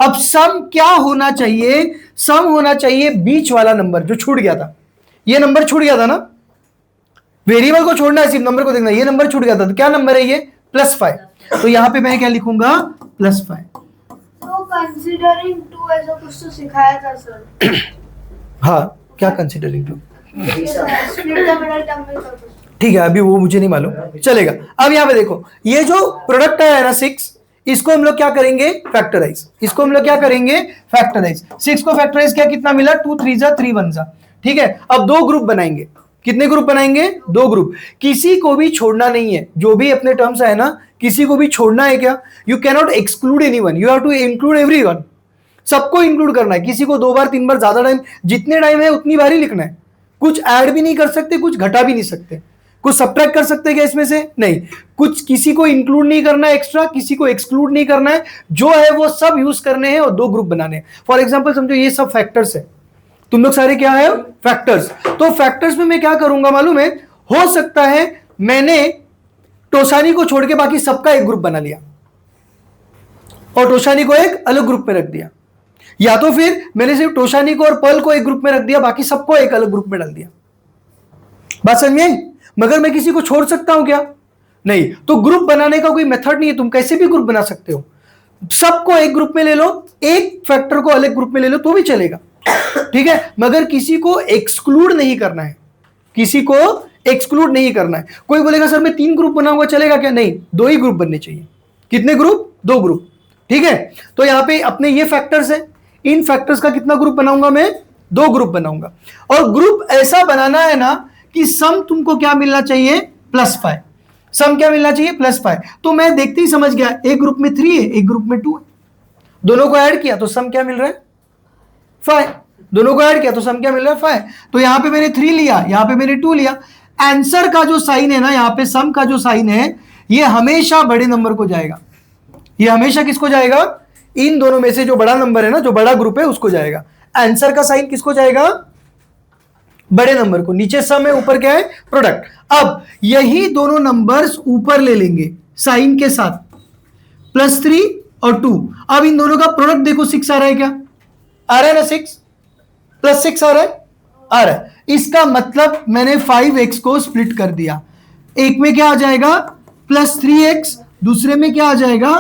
अब सम क्या होना चाहिए? सम होना चाहिए बीच वाला नंबर जो छूट गया था। ये नंबर छूट गया था ना, वेरिएबल को छोड़ना है, सिर्फ नंबर को देखना। ये नंबर छूट गया था, तो क्या नंबर है ये? +5। तो यहां पे मैं क्या लिखूंगा? +5। तो कंसीडरिंग 2 ऐसा कुछ तो सिखाया था सर। हाँ, क्या considering 2? Split the middle term में था कुछ। ठीक है, अभी वो मुझे नहीं मालूम, चलेगा। अब यहां पे देखो, ये जो प्रोडक्ट है ना 6, इसको हम लोग क्या करेंगे? फैक्टराइज। इसको हम लोग क्या करेंगे? फैक्टराइज। 6 को फैक्टराइज किया, कितना मिला? 2 3 जा 3 1 जा। ठीक है। अब 2 ग्रुप बनाएंगे। कितने ग्रुप बनाएंगे? 2 ग्रुप। किसी को भी छोड़ना नहीं है। जो भी अपने टर्म्स है ना, किसी को भी छोड़ना है क्या? You can not exclude anyone, you have to include everyone. सबको इंक्लूड करना है। किसी को 2 बार 3 बार, ज्यादा टाइम, जितने टाइम है उतनी बार ही लिखना है। कुछ ऐड भी नहीं कर सकते, कुछ घटा भी नहीं सकते। कुछ सब्ट्रैक्ट कर सकते हैं क्या इसमें से? नहीं। कुछ किसी को इंक्लूड नहीं करना है एक्स्ट्रा, किसी को एक्सक्लूड नहीं करना है। जो है वो सब यूज करने हैं और 2 ग्रुप बनाने हैं। फॉर एग्जांपल समझो ये सब फैक्टर्स है, तुम लोग सारे क्या है? फैक्टर्स। तो फैक्टर्स में मैं क्या करूंगा मालूम है? हो सकता है मैंने टोसानी को छोड़ के बाकी सबका एक ग्रुप बना लिया और टोसानी को एक अलग ग्रुप में रख दिया, या तो फिर मैंने सिर्फ टोसानी को और पर्ल को एक ग्रुप में रख दिया, बाकी सबको एक अलग ग्रुप में डाल दिया। बात समझ में आई? मगर मैं किसी को छोड़ सकता हूं क्या? नहीं। तो ग्रुप बनाने का कोई मेथड नहीं है, तुम कैसे भी ग्रुप बना सकते हो। सबको एक ग्रुप में ले लो, एक फैक्टर को अलग ग्रुप में ले लो तो भी चलेगा। ठीक है। मगर किसी को एक्सक्लूड नहीं करना है, किसी को एक्सक्लूड नहीं करना है। कोई बोलेगा सर मैं 3 ग्रुप बनाऊंगा, चलेगा क्या? नहीं, 2 ही ग्रुप बनने चाहिए। कितने ग्रुप? 2 ग्रुप। ठीक है। तो यहां पे अपने ये फैक्टर्स है, इन फैक्टर्स का कितना ग्रुप बनाऊंगा मैं? 2 ग्रुप बनाऊंगा। और ग्रुप ऐसा बनाना है ना कि सम तुमको क्या मिलना चाहिए? +5। सम क्या मिलना चाहिए? +5। तो मैं देखते ही समझ गया, एक ग्रुप में 3 है, एक ग्रुप में 2 है। दोनों को ऐड किया तो सम क्या मिल रहा है? 5। दोनों को ऐड किया तो सम क्या मिल रहा है? 5। तो यहां पे मैंने 3 लिया, यहां पे मैंने 2 लिया। आंसर का जो साइन है ना, यहां पे सम का जो साइन है, ये हमेशा बड़े नंबर को जाएगा। ये हमेशा किसको जाएगा? इन दोनों में से जो बड़ा नंबर है ना, जो बड़ा ग्रुप है उसको जाएगा। आंसर का साइन किसको जाएगा? बड़े नंबर को। नीचे सम है, ऊपर क्या है? प्रोडक्ट। अब यही दोनों नंबर्स ऊपर ले लेंगे साइन के साथ, +3 और 2। अब इन दोनों का प्रोडक्ट देखो, 6 आ रहा है क्या? आ रहा है ना? 6 + 6 आ रहा है? आ रहा है। इसका मतलब मैंने 5x को स्प्लिट कर दिया। एक में क्या आ जाएगा? +3x, दूसरे में क्या आ जाएगा?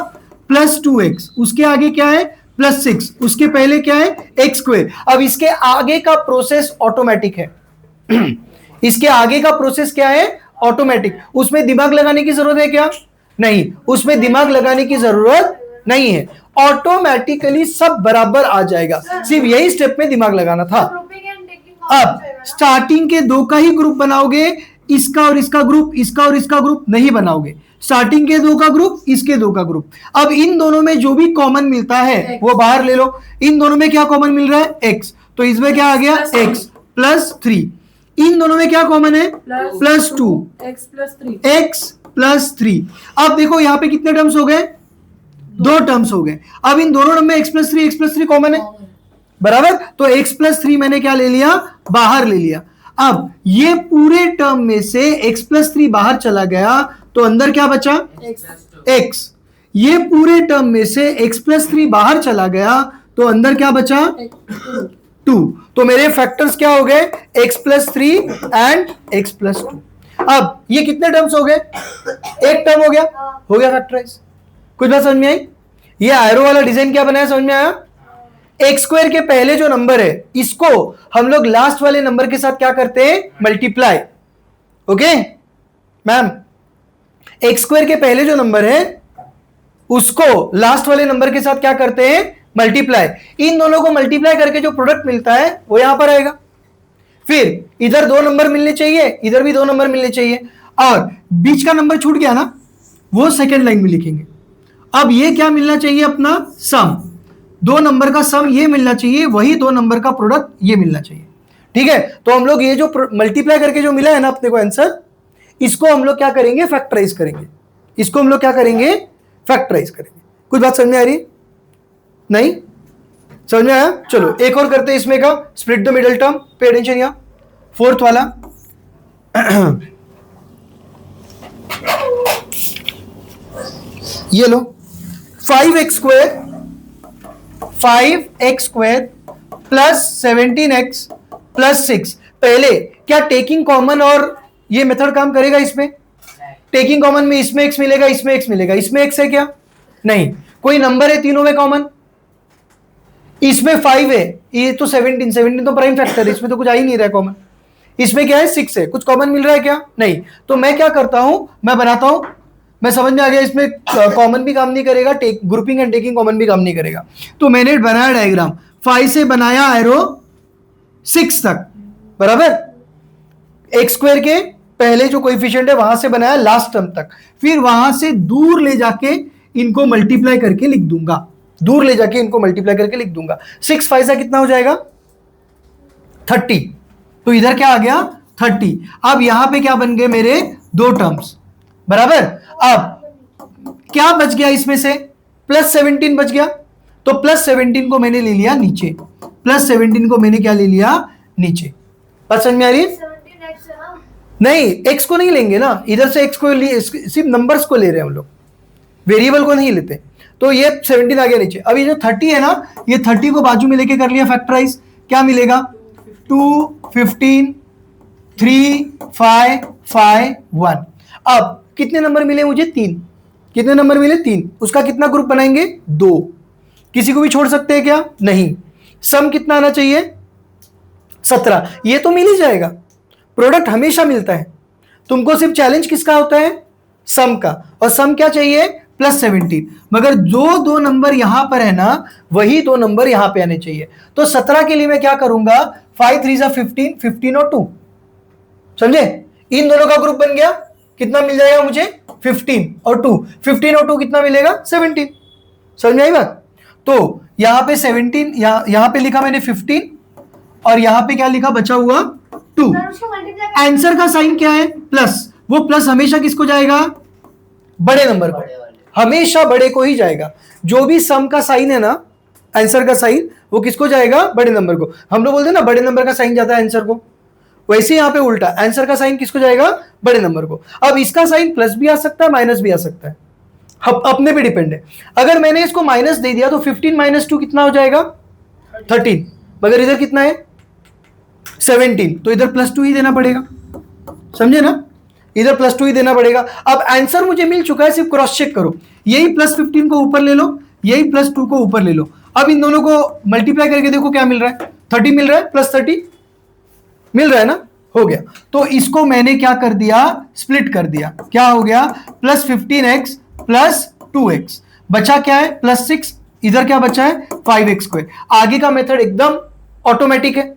+2x, उसके आगे क्या है? +6, उसके पहले क्या है? x²। अब इसके आगे का प्रोसेस ऑटोमेटिक है। इसके आगे का प्रोसेस क्या है? ऑटोमेटिक। उसमें दिमाग लगाने की जरूरत है क्या? नहीं, उसमें दिमाग लगाने की जरूरत नहीं है। ऑटोमेटिकली सब बराबर आ जाएगा, सिर्फ यही स्टेप में दिमाग लगाना था। अब स्टार्टिंग के 2 का ही ग्रुप बनाओगे, इसका और इसका ग्रुप, इसका और इसका ग्रुप नहीं बनाओगे। स्टार्टिंग के 2 का ग्रुप, इसके 2 का ग्रुप। अब इन दोनों में जो भी कॉमन मिलता है वो बाहर ले लो। इन दोनों में क्या कॉमन मिल रहा है? x। तो इसमें क्या आ गया? x +3। इन दोनों में क्या कॉमन है? +2, x +3। अब देखो यहां पे कितने टर्म्स हो गए? 2 टर्म्स हो गए। अब इन दोनों में x +3 कॉमन है, बराबर। तो x +3 मैंने क्या ले लिया? बाहर ले लिया। अब ये पूरे टर्म में से x+3 बाहर चला गया तो अंदर क्या बचा? x। ये पूरे टर्म में से x+3 बाहर चला गया तो अंदर क्या बचा? 2। तो मेरे फैक्टर्स क्या हो गए? x+3 and x+2। अब ये कितने टर्म्स हो गए? एक टर्म हो गया फैक्टराइज। कुछ बात समझ में आई? ये एरो वाला डिजाइन क्या बनाया, समझ में आया? x² के पहले जो नंबर है इसको हम लोग लास्ट वाले नंबर के साथ क्या करते हैं? मल्टीप्लाई। ओके मैम, x² के पहले जो नंबर है उसको लास्ट वाले नंबर के साथ क्या करते हैं? मल्टीप्लाई। इन दोनों को मल्टीप्लाई करके जो प्रोडक्ट मिलता है वो यहां पर आएगा। फिर इधर 2 नंबर मिलने चाहिए, इधर भी 2 नंबर मिलने चाहिए, और बीच का नंबर छूट गया ना, वो सेकेंड लाइन में लिखेंगे। अब ये क्या मिलना चाहिए? अपना सम। 2 नंबर का सम ये मिलना चाहिए, वही 2 नंबर का प्रोडक्ट ये मिलना चाहिए। ठीक है, तो हम लोग ये जो मल्टीप्लाई करके जो मिला है ना अपने को आंसर, इसको हम लोग क्या करेंगे? फैक्टराइज करेंगे। इसको हम लोग क्या करेंगे? फैक्टराइज करेंगे। कुछ बात समझ में आ रही? नहीं समझ में आया? चलो एक और करते हैं इसमें का, split the middle term. Pay attention यहां, 4th वाला। ये लो 5x² प्लस 17x प्लस 6। पहले क्या टेकिंग कॉमन और ये मेथड काम करेगा? इसमें टेकिंग कॉमन में इसमें x मिलेगा, इसमें x मिलेगा, इसमें x है क्या? नहीं। कोई नंबर है तीनों में कॉमन, इसमें 5 है, ये तो 17 तो प्राइम फैक्टर है, इसमें तो कुछ आ ही नहीं रहा है कॉमन। इसमें क्या है? 6 है, कुछ कॉमन मिल रहा है क्या? नहीं। तो मैं क्या करता हूं, मैं बनाता हूं, मैं समझ में आ गया इसमें कॉमन भी काम नहीं करेगा, ग्रुपिंग एंड टेकिंग कॉमन भी काम नहीं करेगा। तो मैंने बनाया डायग्राम, 5 से बनाया एरो 6 तक, बराबर। x² के पहले जो कोएफिशिएंट है वहां से बनाया लास्ट टर्म तक, फिर वहां से दूर ले जाके इनको मल्टीप्लाई करके लिख दूंगा, 6 5 से कितना हो जाएगा? 30। तो इधर क्या आ गया? 30। अब यहां पे क्या बन गए मेरे? 2 टर्म्स, बराबर। अब क्या बच गया इसमें से? प्लस 17 बच गया। तो प्लस 17 को मैंने ले लिया नीचे, नीचे। बात समझ में आ रही है? 17x है ना? नहीं, x को नहीं लेंगे ना, इधर से x को सिर्फ नंबर्स को ले रहे हैं हम लोग, वेरिएबल को नहीं लेते। तो ये 17 आ गया नीचे। अब ये जो 30 है ना, ये 30 को बाजू में लेके कर लिया फैक्टराइज। क्या मिलेगा? 2 15 3 5 5 1। अब कितने नंबर मिले मुझे? 3। कितने नंबर मिले? 3। उसका कितना ग्रुप बनाएंगे? 2। किसी को भी छोड़ सकते हैं क्या? नहीं। सम कितना आना चाहिए? 17। ये तो मिल ही जाएगा, प्रोडक्ट हमेशा मिलता है। तुमको सिर्फ चैलेंज किसका होता है? सम का। और सम क्या चाहिए? प्लस 17। मगर जो 2 नंबर यहां पर है ना, वही 2 नंबर यहां पे आने चाहिए। तो 17 के लिए मैं क्या करूंगा? 5 3 15, 15 और 2, समझे? इन दोनों का ग्रुप बन गया। कितना मिल जाएगा मुझे? 15 और 2। 15 और 2 कितना मिलेगा? 17। समझ में आई बात? तो यहां पे 17, यहां पे लिखा मैंने 15, और यहां पे क्या लिखा बचा हुआ? 2। सर उसको मल्टीप्लाई आंसर का साइन क्या है? प्लस। वो प्लस हमेशा किसको जाएगा? बड़े नंबर को, हमेशा बड़े को ही जाएगा। जो भी सम का साइन है ना, आंसर का साइन, वो किसको जाएगा? बड़े नंबर को। हम लोग बोलते हैं ना बड़े नंबर का साइन जाता है आंसर को, वैसे यहां पे उल्टा, आंसर का साइन किसको जाएगा? बड़े नंबर को। अब इसका साइन प्लस भी आ सकता है, माइनस भी आ सकता है, अपने पे डिपेंड है। अगर मैंने इसको माइनस दे दिया तो 15 माइनस 2 कितना हो जाएगा? 13। मगर इधर कितना है? 17। तो इधर +2 ही देना पड़ेगा, समझे ना? इधर +2 ही देना पड़ेगा। अब आंसर मुझे मिल चुका है, सिर्फ क्रॉस चेक करो। यही +15 को ऊपर ले लो, यही +2 को ऊपर ले लो। अब इन दोनों को मल्टीप्लाई करके देखो क्या मिल रहा है? 30 मिल रहा है, +30 मिल रहा है ना? हो गया। तो इसको मैंने क्या कर दिया? स्प्लिट कर दिया। क्या हो गया? +15x plus 2x। बचा क्या है? +6। इधर क्या बचा है? 5x²। आगे का मेथड एकदम ऑटोमेटिक है।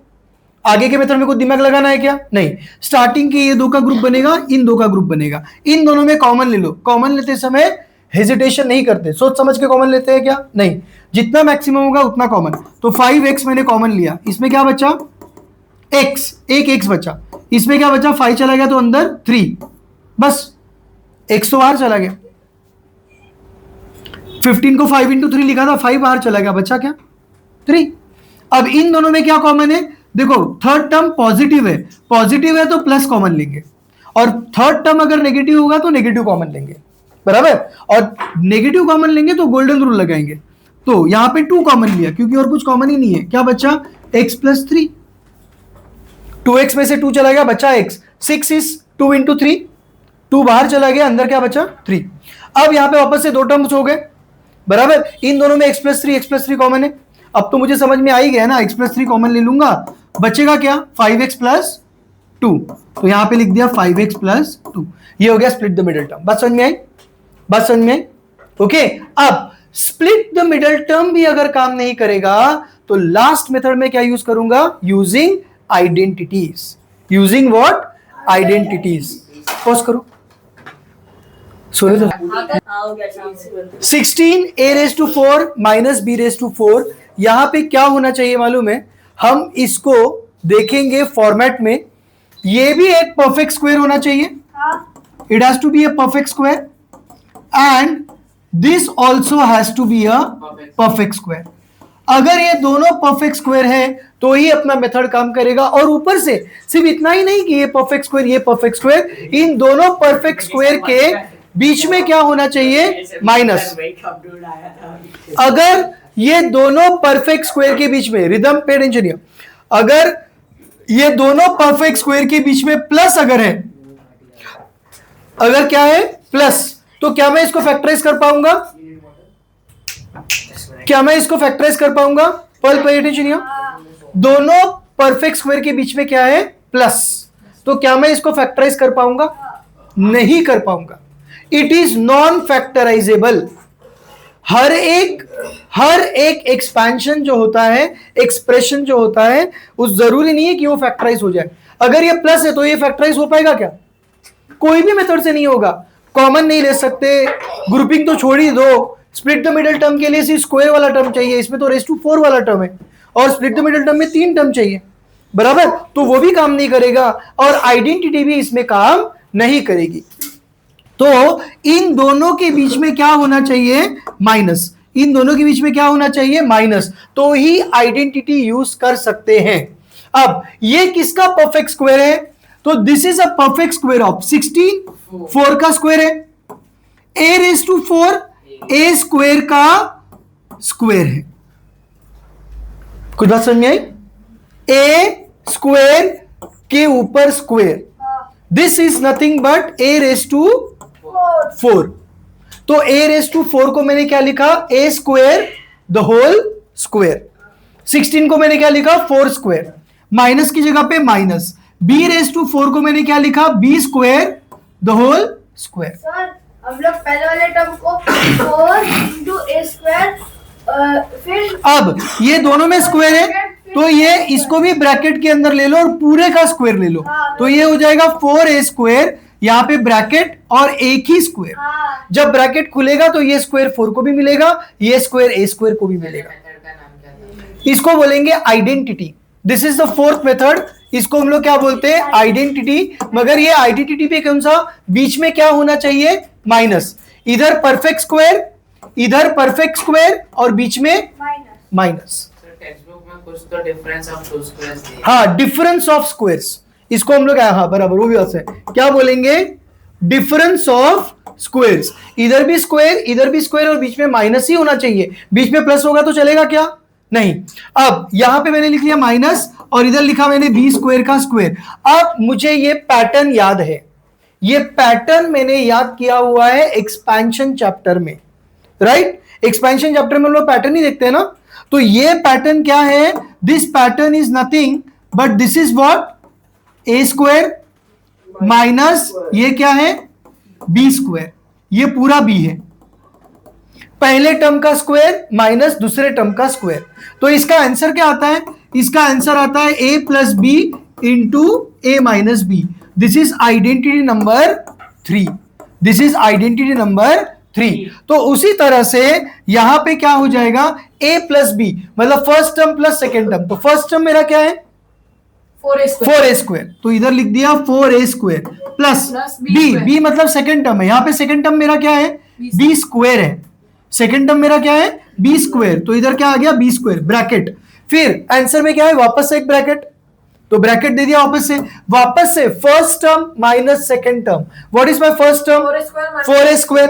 आगे के मेथड में कुछ दिमाग लगाना है क्या? नहीं। स्टार्टिंग के ये 2 का ग्रुप बनेगा, इन 2 का ग्रुप बनेगा। इन दोनों में कॉमन ले लो। कॉमन लेते समय हेजिटेशन नहीं करते, सोच समझ के कॉमन लेते हैं क्या? नहीं। जितना मैक्सिमम होगा उतना कॉमन। तो 5x मैंने कॉमन लिया, इसमें क्या बचा? x, एक x बचा। इसमें क्या बचा? 5 चला गया तो अंदर 3, बस x तो बाहर चला गया। 15 को 5 × 3 लिखा था, 5 बाहर चला गया, बचा क्या? 3। अब इन दोनों में क्या कॉमन है? देखो थर्ड टर्म पॉजिटिव है तो प्लस कॉमन लेंगे, और थर्ड टर्म अगर नेगेटिव होगा तो नेगेटिव कॉमन लेंगे, बराबर। और नेगेटिव कॉमन लेंगे तो गोल्डन रूल लगाएंगे। तो यहां पे 2 कॉमन लिया क्योंकि और कुछ कॉमन ही नहीं है। क्या बचा? x + 3। 2x में से 2 चला गया, बचा x। 6 इज 2 × 3, 2 बाहर चला गया, अंदर क्या बचा? 3। अब यहां पे वापस से 2 टर्म्स हो गए, बराबर। इन दोनों में x + 3 कॉमन है। अब तो मुझे समझ में आ ही गया ना, x + 3 कॉमन ले लूंगा, बचेगा क्या? 5x + 2। तो यहां पे लिख दिया 5x + 2। ये हो गया स्प्लिट द मिडिल टर्म। बात समझ में आई? बात समझ में आई? ओके। अब स्प्लिट द मिडिल टर्म भी अगर काम नहीं करेगा तो लास्ट मेथड में क्या यूज करूंगा? Using identities. Using what? Identities. Pause करो, सोए तो। हाँ, हो गया, शाम से बोलते हैं। 16a⁴ - b⁴ यहां पे क्या होना चाहिए मालूम है? हम इसको देखेंगे फॉर्मेट में, ये भी एक परफेक्ट स्क्वायर होना चाहिए। हाँ it has to be a perfect square and this also has to be a perfect square. अगर ये दोनों परफेक्ट स्क्वायर है तो ही अपना मेथड काम करेगा। और ऊपर से सिर्फ इतना ही नहीं कि ये परफेक्ट स्क्वायर, ये परफेक्ट स्क्वायर, इन दोनों परफेक्ट स्क्वायर के बीच में क्या होना चाहिए? माइनस। अगर ये दोनों परफेक्ट स्क्वायर के बीच में, रिदम पे टेंशन नहीं, अगर ये दोनों परफेक्ट स्क्वायर के बीच में प्लस अगर है, अगर क्या है? प्लस, तो क्या मैं इसको फैक्टराइज कर पाऊंगा? क्या मैं इसको फैक्टराइज कर पाऊंगा? पर पे अटेंशन हियर, दोनों परफेक्ट स्क्वायर के बीच में क्या है? प्लस। तो क्या मैं इसको फैक्टराइज कर पाऊंगा? नहीं कर पाऊंगा। It is non factorizable. हर एक एक्सपेंशन जो होता है, एक्सप्रेशन जो होता है, उस जरूरी नहीं है कि वो फैक्टराइज हो जाए। अगर ये प्लस है तो ये फैक्टराइज हो पाएगा क्या? कोई भी मेथड से नहीं होगा। कॉमन नहीं ले सकते, ग्रुपिंग तो छोड़ ही दो। स्प्लिट द मिडिल टर्म के लिए सिर्फ स्क्वायर वाला टर्म चाहिए, इसमें तो ⁴ वाला टर्म है, और स्प्लिट द मिडिल टर्म में 3 टर्म चाहिए, बराबर। तो वो भी काम नहीं करेगा और आइडेंटिटी भी इसमें काम नहीं करेगी। तो इन दोनों के बीच में क्या होना चाहिए? माइनस। इन दोनों के बीच में क्या होना चाहिए? माइनस। तो ही आइडेंटिटी यूज कर सकते हैं। अब ये किसका परफेक्ट स्क्वायर है? तो this is a perfect square of 16, 4 का स्क्वायर है, a⁴ a स्क्वायर का स्क्वायर है। कुछ बात समझ में आई? a स्क्वायर के ऊपर square, this is nothing but a⁴। तो a⁴ को मैंने क्या लिखा? a square the whole square. 16 को मैंने क्या लिखा? 4 स्क्वायर। माइनस की जगह पे माइनस। b⁴ को मैंने क्या लिखा? b square the whole square. Sir, हम लोग पहले वाले टर्म को 4 × a², फिर अब ये दोनों में स्क्वायर है तो ये इसको भी ब्रैकेट के अंदर ले लो और पूरे का स्क्वायर ले लो। तो ये हो जाएगा 4a², यहाँ पे ब्रैकेट और एक ही स्क्वायर। हाँ जब ब्रैकेट खुलेगा तो ये स्क्वायर 4 को भी मिलेगा, ये स्क्वायर a² को भी मिलेगा। मेथड का नाम क्या था? इसको बोलेंगे identity. This is the 4th method. इसको हम लोग क्या बोलते हैं? आइडेंटिटी। मगर ये आइडेंटिटी पे कौन सा? बीच में क्या होना चाहिए? माइनस। इधर परफेक्ट स्क्वायर, इधर परफेक्ट स्क्वायर, और बीच में minus. Minus. Sir text book में कुछ तो डिफरेंस ऑफ 2 स्क्वायर्स दिए। हाँ, डिफरेंस ऑफ स्क्वायर्स, इसको हम लोग, हाँ बराबर, वो भी बात है। क्या बोलेंगे? Difference of squares. इधर भी स्क्वायर, इधर भी स्क्वायर, और बीच में माइनस ही होना चाहिए। बीच में प्लस होगा तो चलेगा क्या? नहीं। अब यहां पे मैंने लिख लिया माइनस, और इधर लिखा मैंने b² का स्क्वायर। अब मुझे ये पैटर्न याद है, ये पैटर्न मैंने याद किया हुआ है एक्सपेंशन चैप्टर में, राइट? एक्सपेंशन चैप्टर में हम लोग पैटर्न ही देखते हैं ना। तो ये पैटर्न क्या है? This pattern is nothing but this is what? a² minus ये क्या है? b²। ये पूरा b है, पहले टर्म का स्क्वायर माइनस दूसरे टर्म का स्क्वायर। तो इसका आंसर क्या आता है? इसका आंसर आता है a + b × a - b। This is identity number 3। This is identity number 3। तो उसी तरह से यहां पे क्या हो जाएगा? a + b, मतलब first term plus second term. तो फर्स्ट टर्म मेरा क्या है? 4a²। तो इधर लिख दिया 4a² प्लस b मतलब सेकेंड टर्म है। यहां पे सेकेंड टर्म मेरा क्या है? b² है। सेकेंड टर्म मेरा क्या है? b²। तो इधर क्या आ गया? b², bracket. फिर आंसर में क्या है? वापस से एक ब्रैकेट, तो ब्रैकेट दे दिया वापस से first term minus second term. What is my first term? 4a square.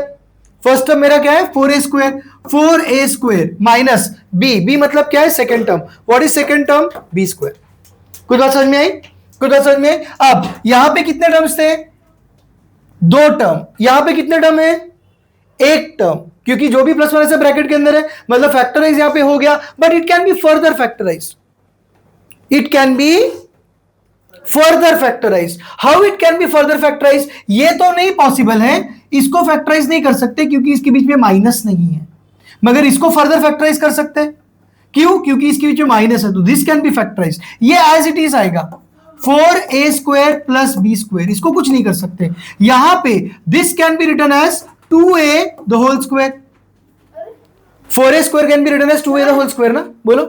First term मेरा क्या है? 4a square. 4a square minus b मतलब क्या है? Second term. What is second term? b square. कुछ बात समझ में आई? अब यहां पे कितने टर्म्स थे? 2 टर्म. यहां पे कितने टर्म है? 1 टर्म, क्योंकि जो भी प्लस वन ऐसे ब्रैकेट के अंदर है, मतलब फैक्टराइज यहां पे हो गया. But it can be further factorised. How it can be further factorise? ये तो नहीं पॉसिबल है, इसको फैक्टराइज नहीं कर सकते क्योंकि इसके बीच में माइनस नहीं है, मगर इसको फर्दर फैक्टराइज कर सकते हैं. क्यों? क्योंकि इसके बीच में माइनस है, तो दिस कैन बी फैक्टराइज. ये एज इट इज आएगा 4a square plus b square. इसको कुछ नहीं कर सकते. यहां पे this can be written as 2a the whole square. 4a square can be written as 2a the whole square ना. बोलो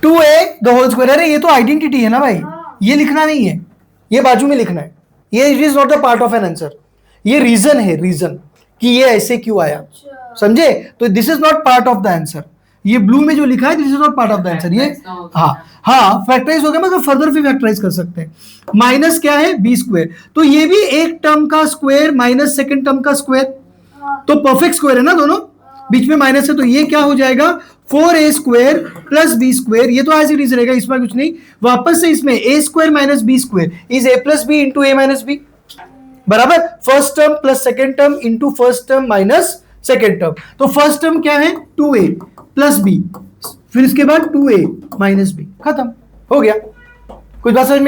2a द होल स्क्वायर. अरे ये तो आइडेंटिटी है ना भाई, ये लिखना नहीं है, ये बाजू में लिखना है. ये it is not the part of an answer. ये रीजन है, रीजन कि ये ऐसे क्यों आया. समझे? तो this is not part of the answer. ये ब्लू में जो लिखा है this is not part of the answer. ये हाँ फैक्टराइज हो गया, मतलब फर्दर भी फैक्टराइज कर सकते हैं. माइनस क्या है? b square. तो ये भी एक टर्म का स्क्वायर माइनस सेकंड टर्म का स्क्वायर, तो परफेक्ट स्क्वायर है ना दोनों. बीच में माइनस है, तो ये क्या हो जाएगा? 4a square plus b square. ये तो एज इट इज रहेगा, इसमें कुछ नहीं. वापस से इसमें a square minus b square is a plus b into a minus b बराबर first term plus second term into first term minus second term. तो फर्स्ट टर्म क्या है? 2a प्लस b, फिर इसके बाद 2a माइनस b. खत्म हो गया. कुछ बात समझ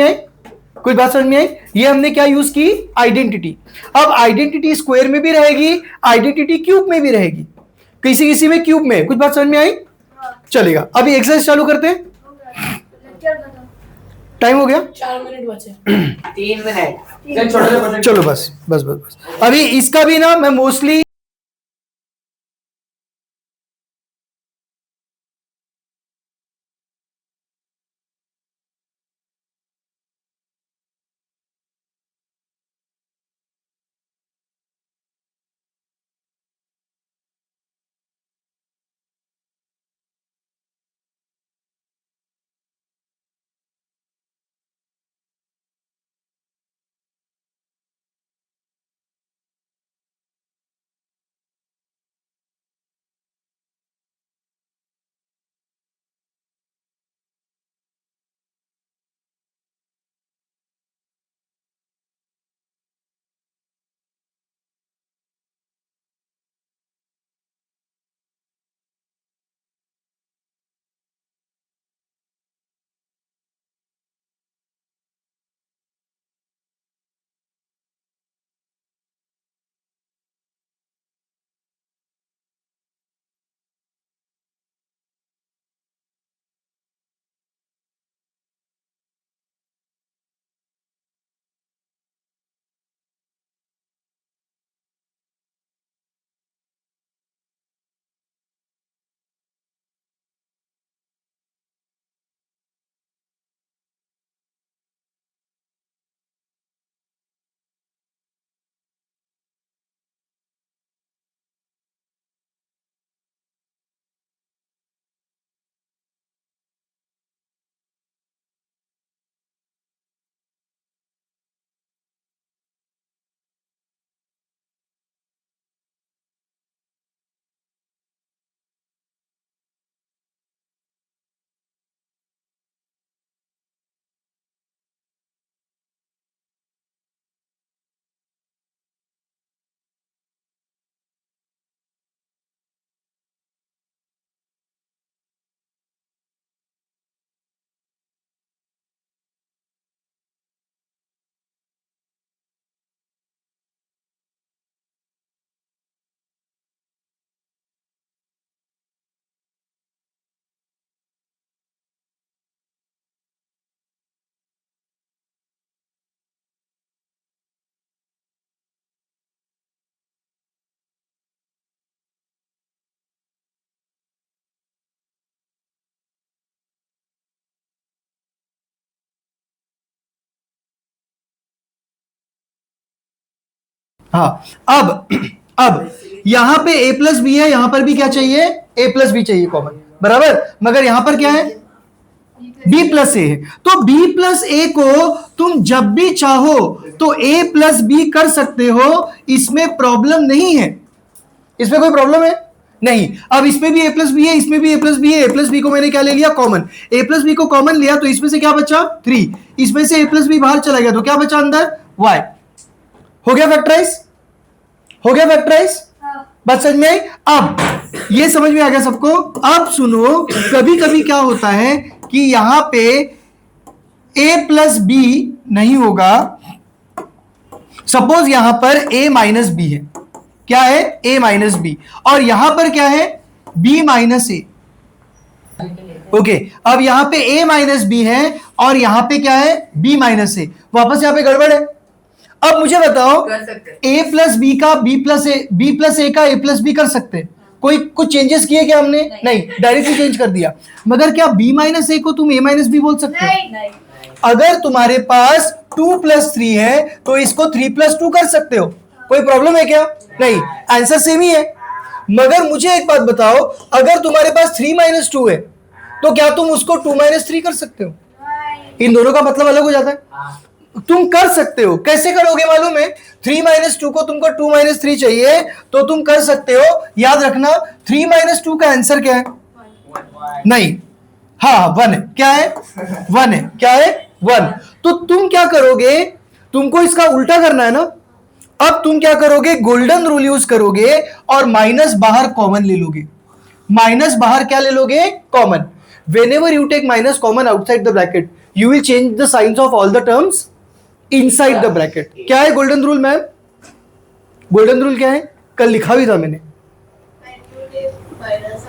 में आई? ये हमने क्या यूज की? आइडेंटिटी. अब आइडेंटिटी स्क्वायर में भी रहेगी, आइडेंटिटी क्यूब में भी रहेगी, किसी किसी में क्यूब में. कुछ बात समझ में आई? चलेगा. अभी एक्सरसाइज चालू करते हैं. टाइम हो गया, 4 मिनट बचे. 3 मिनट. चलो बस. अभी इसका भी ना मैं मोस्टली हाँ. अब यहां पे a प्लस बी है, यहां पर भी क्या चाहिए? a प्लस बी चाहिए कॉमन, बराबर. मगर यहां पर क्या है? बी प्लस ए है। तो बी प्लस ए को तुम जब भी चाहो तो ए प्लस बी कर सकते हो, इसमें प्रॉब्लम नहीं है। इसमें कोई प्रॉब्लम है नहीं। अब इसमें भी ए प्लस बी है, इसमें भी ए प्लस बी है। ए प्लस बी को मैंने क्या ले लिया? कॉमन। ए प्लस बी को कॉमन लिया तो इसमें से क्या बचा? 3। इसमें से ए प्लस बी बाहर चला गया तो क्या बचा अंदर? y। हो गया फैक्टराइज? हो गया फैक्टराइज? बात समझ में आई? अब ये समझ में आ गया सबको? अब सुनो, कभी कभी क्या होता है कि यहां पे a प्लस बी नहीं होगा। सपोज यहां पर a माइनस बी है। क्या है? a minus b. और यहां पर क्या है? b माइनस ए। ओके, अब यहां पे a माइनस बी है और यहां पे क्या है? b माइनस ए। वापस यहां पे गड़बड़ है। अब मुझे बताओ, a प्लस बी का b प्लस ए का a प्लस बी कर सकते हैं? कोई कुछ चेंजेस किए क्या हमने? नहीं, डायरेक्टली चेंज कर दिया। मगर क्या b माइनस ए को तुम a माइनस बी बोल सकते हो? नहीं। अगर तुम्हारे पास 2 प्लस 3 है तो इसको 3 प्लस 2 कर सकते हो। कोई प्रॉब्लम है क्या? नहीं, आंसर सेम ही है। मगर मुझे एक बात बताओ, अगर तुम्हारे पास 3 माइनस 2 है तो क्या तुम उसको 2 माइनस 3 कर सकते हो? इन दोनों का मतलब अलग हो जाता है। तुम कर सकते हो। कैसे करोगे मालूम है? 3 माइनस 2 को तुमको 2 माइनस 3 चाहिए तो तुम कर सकते हो। याद रखना, 3 माइनस 2 का आंसर क्या है? नहीं, हाँ 1 है। क्या है? 1 है। क्या है? 1। तो तुम क्या करोगे? तुमको इसका उल्टा करना है ना। अब तुम क्या करोगे? गोल्डन रूल यूज करोगे और माइनस बाहर कॉमन ले लोगे। माइनस बाहर क्या ले लोगे? Common. whenever you take minus common outside the bracket you will change the signs of all the terms inside the bracket। क्या है golden rule ma'am? Golden rule क्या है? कल लिखा भी था मैंने।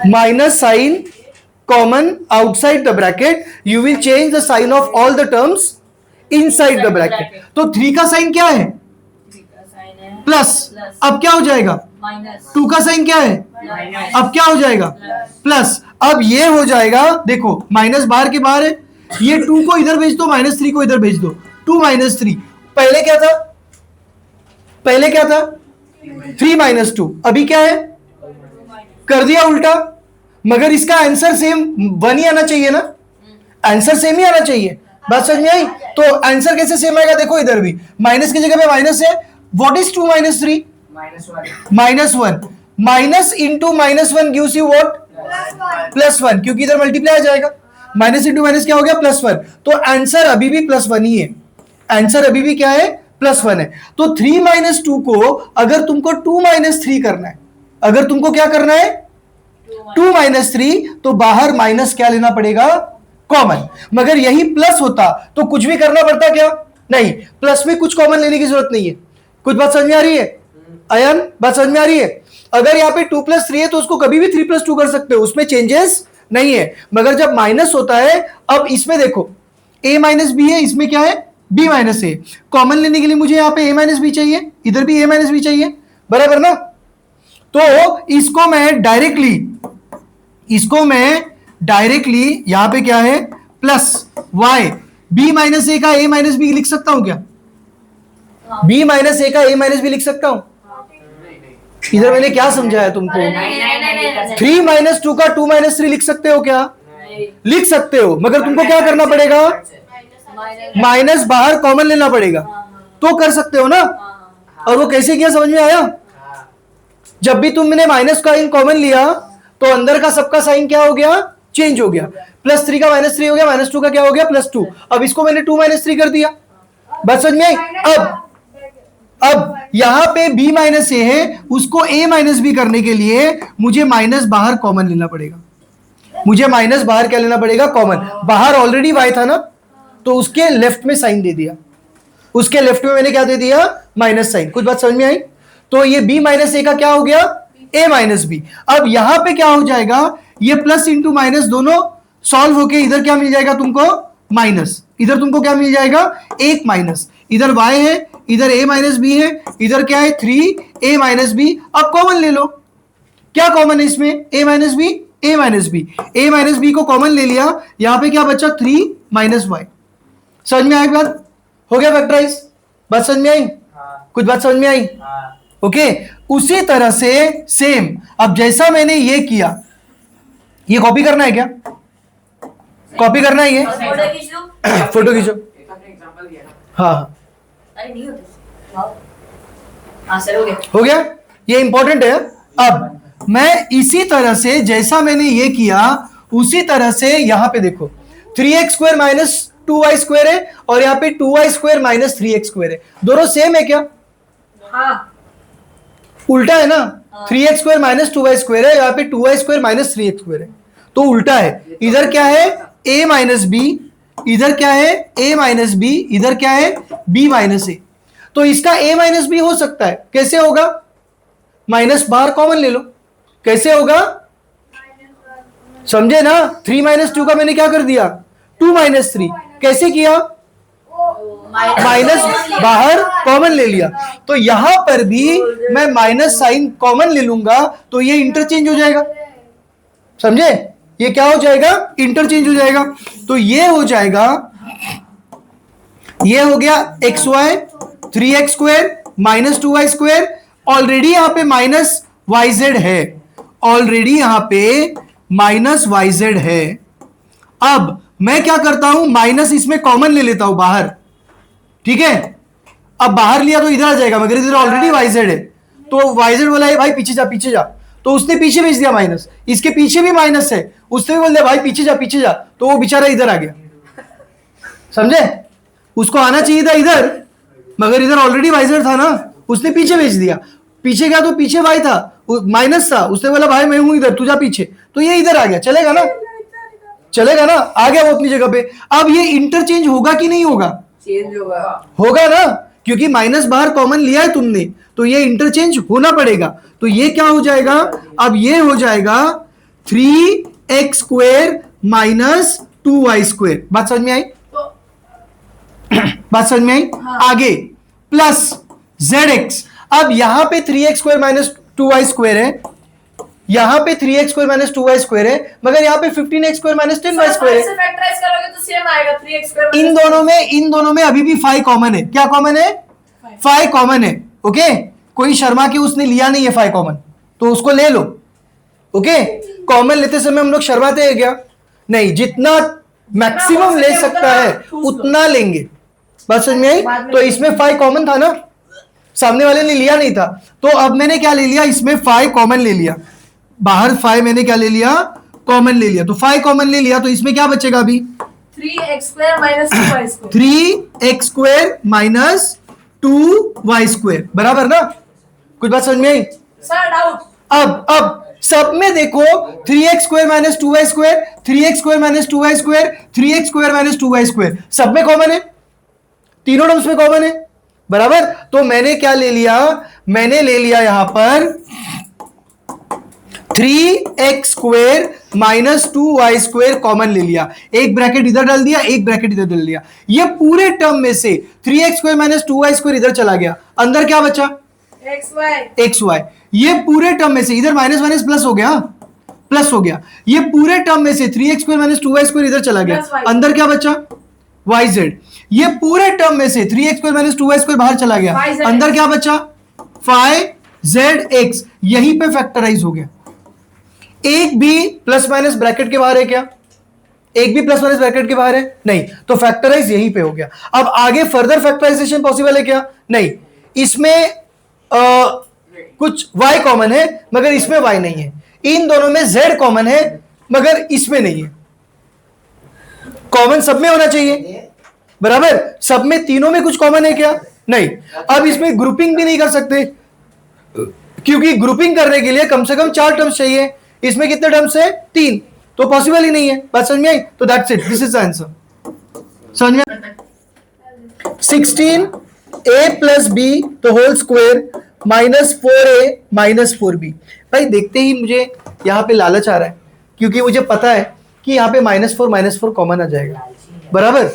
Minus sign common outside the bracket you will change the sign of all the terms inside the bracket. तो 3 का साइन क्या है? प्लस। अब क्या हो जाएगा? 2 का साइन क्या है? अब क्या हो जाएगा? प्लस। अब ये हो जाएगा, देखो माइनस बाहर के बाहर है, ये 2 को इधर भेज दो, माइनस 3 को इधर भेज दो। 2 माइनस 3 पहले क्या था? पहले क्या था? 3 माइनस 2। अभी क्या है? कर दिया उल्टा। मगर इसका आंसर सेम 1 ही आना चाहिए ना। आंसर सेम ही आना चाहिए। बात समझ में आई? तो आंसर कैसे सेम आएगा? देखो इधर भी माइनस की जगह पे माइनस है। What is 2 minus 3? Minus 1। Minus into minus 1 gives you what? Plus 1, क्योंकि इधर मल्टीप्लाई आ जाएगा। माइनस इंटू माइनस क्या हो गया? प्लस 1। तो आंसर अभी भी प्लस 1 ही है। आंसर अभी भी क्या है? प्लस 1 है। तो 3 माइनस 2 को अगर तुमको 2 माइनस 3 करना है, अगर तुमको क्या करना है? 2 माइनस 3, तो बाहर माइनस क्या लेना पड़ेगा? कॉमन। मगर यही प्लस होता तो कुछ भी करना पड़ता क्या? नहीं, प्लस में कुछ कॉमन लेने की जरूरत नहीं है। कुछ बात समझ में आ रही है? अयन, बात समझ में आ रही है? अगर यहाँ पे 2 प्लस 3 है तो उसको कभी भी 3 प्लस 2 कर सकते हो, उसमें चेंजेस नहीं है। मगर जब माइनस होता है, अब इसमें देखो a माइनस बी है, इसमें क्या है? b माइनस ए। कॉमन लेने के लिए मुझे यहाँ पे a माइनस बी चाहिए, इधर भी a माइनस बी चाहिए, बराबर ना। तो इसको मैं डायरेक्टली यहां पे क्या है? Plus y। b माइनस ए का a माइनस बी लिख सकता हूं क्या? b माइनस ए का a माइनस बी लिख सकता हूं? इधर मैंने क्या समझाया तुमको? 3 माइनस 2 का 2 माइनस 3 लिख सकते हो क्या? लिख सकते हो, मगर तुमको क्या करना पड़ेगा? माइनस बाहर कॉमन लेना पड़ेगा, तो कर सकते हो ना। और वो कैसे किया समझ में आया? जब भी तुमने माइनस का साइन कॉमन लिया तो अंदर का सबका साइन क्या हो गया? चेंज हो गया। प्लस 3 का माइनस 3 हो गया, माइनस 2 का क्या हो गया? प्लस 2। अब इसको मैंने 2 माइनस 3 कर दिया। बात समझ में आई? अब यहां पे b माइनस ए है, उसको a माइनस बी करने के लिए मुझे माइनस बाहर कॉमन लेना पड़ेगा। मुझे माइनस बाहर क्या लेना पड़ेगा? कॉमन। बाहर ऑलरेडी y था ना, तो उसके लेफ्ट में साइन दे दिया। उसके लेफ्ट में मैंने क्या दे दिया? Minus sign. कुछ बात समझ में आई? तो ये b माइनस ए का क्या हो गया? a minus b. अब यहां पे क्या हो जाएगा? ये प्लस इंटू माइनस दोनों सॉल्व होके इधर क्या मिल जाएगा तुमको? माइनस। इधर तुमको क्या मिल जाएगा? एक माइनस। इधर y है, इधर a माइनस बी है, इधर क्या है? 3a minus b. अब कॉमन ले लो। क्या कॉमन है इसमें? a minus b, a minus b. a minus b को कॉमन ले लिया, यहां पे क्या बचा? 3 माइनस y। समझ में आई बात? हो गया फैक्टराइज? बात समझ में आई? कुछ बात समझ में आई? ओके। उसी तरह से सेम, अब जैसा मैंने ये किया, ये कॉपी करना है क्या? कॉपी करना है ये, फोटो खींच लो। फोटो खींचो। एक आपने एग्जांपल दिया ना। हाँ हाँ, अरे नहीं होते। वाओ। हाँ सर हो गया। हो गया, ये इंपॉर्टेंट है। अब मैं इसी तरह से जैसा मैंने ये किया उसी तरह से यहां पे देखो 3x square minus 2y square है और यहाँ पे 2y square minus 3x square है, दोनों सेम है क्या? हाँ उल्टा है ना, 3x square minus 2y square है, यहाँ पे 2y square minus 3x square है, तो उल्टा है। इधर क्या है a माइनस बी, इधर क्या है a माइनस बी, इधर क्या है b माइनस ए। तो इसका a माइनस बी हो सकता है, कैसे होगा? माइनस बाहर कॉमन ले लो, कैसे होगा समझे ना? 3 माइनस 2 का मैंने क्या कर दिया 2 माइनस 3, कैसे किया? माइनस बाहर कॉमन ले लिया। तो यहां पर भी मैं माइनस साइन कॉमन ले लूंगा तो ये इंटरचेंज हो जाएगा, समझे? ये क्या हो जाएगा? इंटरचेंज हो जाएगा। तो ये हो जाएगा, ये हो गया x y 3x square minus 2y square. Already यहां पे माइनस वाई जेड है, ऑलरेडी यहां पे माइनस वाई जेड है। अब मैं क्या करता हूं, माइनस इसमें कॉमन ले लेता हूं बाहर, ठीक है? अब बाहर लिया तो इधर आ जाएगा, मगर इधर ऑलरेडी वाई जेड है, तो वाई जेड बोला है भाई पीछे जा पीछे जा, तो उसने पीछे भेज दिया माइनस। इसके पीछे भी माइनस है, उसने भी बोल दिया भाई पीछे जा, तो वो बेचारा इधर आ गया, समझे? उसको आना चाहिए था इधर, मगर इधर ऑलरेडी वाई जेड था ना, उसने पीछे भेज दिया। पीछे गया तो पीछे वाई था, माइनस था, उसने बोला भाई मैं हूं इधर, तू जा पीछे, तो ये इधर आ गया। चलेगा ना? चलेगा ना? आ गया वो अपनी जगह पे। अब ये इंटरचेंज होगा कि नहीं होगा? चेंज होगा। होगा ना, क्योंकि माइनस बाहर कॉमन लिया है तुमने, तो ये इंटरचेंज होना पड़ेगा। तो ये क्या हो जाएगा? अब ये हो जाएगा 3x square minus 2y square. बात समझ में आई? बात समझ में आई? आगे प्लस zx। अब यहां पे 3x square minus 2y square है, यहां पे 3x square minus 2y square है, मगर यहां पे 15x square minus 10y square है। फैक्टराइज करोगे तो सेम आएगा 3x स्क्वायर। इन दोनों में अभी भी 5 कॉमन है। क्या कॉमन है? 5 कॉमन है। ओके, कोई शर्मा के उसने लिया नहीं है 5 कॉमन, तो उसको ले लो। ओके, कॉमन लेते समय हम लोग शर्माते हैं क्या? नहीं, जितना मैक्सिमम ले सकता है उतना लेंगे। बात समझ में आई? तो इसमें 5 कॉमन था ना, सामने वाले ने लिया नहीं था, तो अब मैंने क्या ले लिया, इसमें 5 कॉमन ले लिया, बाहर 5 मैंने क्या ले लिया, कॉमन ले लिया। तो 5 कॉमन ले लिया, तो इसमें क्या बचेगा अभी? 3x square minus 2y square. 3x square minus 2y square, बराबर ना? कुछ बात समझ में आई? Sir doubt. अब सब में देखो 3x square minus 2y square, 3x square minus 2y square, 3x square minus 2y square, सब में कॉमन है, तीनों टर्म्स में कॉमन है, बराबर? तो मैंने क्या ले लिया, मैंने ले लिया यहां पर 3x square minus 2y square common ले लिया, एक ब्रैकेट इधर डाल दिया, एक ब्रैकेट इधर डाल दिया। ये पूरे टर्म में से 3x square minus 2y square इधर चला गया, अंदर क्या बचा? xy। ये पूरे टर्म में से इधर माइनस माइनस प्लस हो गया, प्लस हो गया। ये पूरे टर्म में से 3x square minus 2y square इधर चला गया, अंदर क्या बचा? yz। ये पूरे टर्म में से 3x square minus 2y square बाहर चला गया, अंदर क्या बचा? 5zx। यहीं पे फैक्टराइज हो गया। एक भी प्लस माइनस ब्रैकेट के बाहर है क्या? एक भी प्लस माइनस ब्रैकेट के बाहर है? नहीं, तो फैक्टराइज यहीं पे हो गया। अब आगे फर्दर फैक्टराइजेशन पॉसिबल है क्या? नहीं। इसमें कुछ y कॉमन है, मगर इसमें y नहीं है। इन दोनों में z कॉमन है, मगर इसमें नहीं है। कॉमन सब में होना चाहिए, बराबर? सब में, तीनों में कुछ कॉमन है क्या? नहीं। अब इसमें ग्रुपिंग भी नहीं कर सकते, क्योंकि ग्रुपिंग करने के लिए कम से कम 4 टर्म्स चाहिए, इसमें कितने टर्म्स है? 3, तो पॉसिबल ही नहीं है। बात समझ में आई? तो that's it, this is the answer. समझ में? 16a प्लस बी तो whole square minus 4a minus 4b। भाई देखते ही मुझे यहाँ पे लालच आ रहा है, क्योंकि मुझे पता है कि यहाँ पे माइनस 4 कॉमन आ जाएगा, बराबर?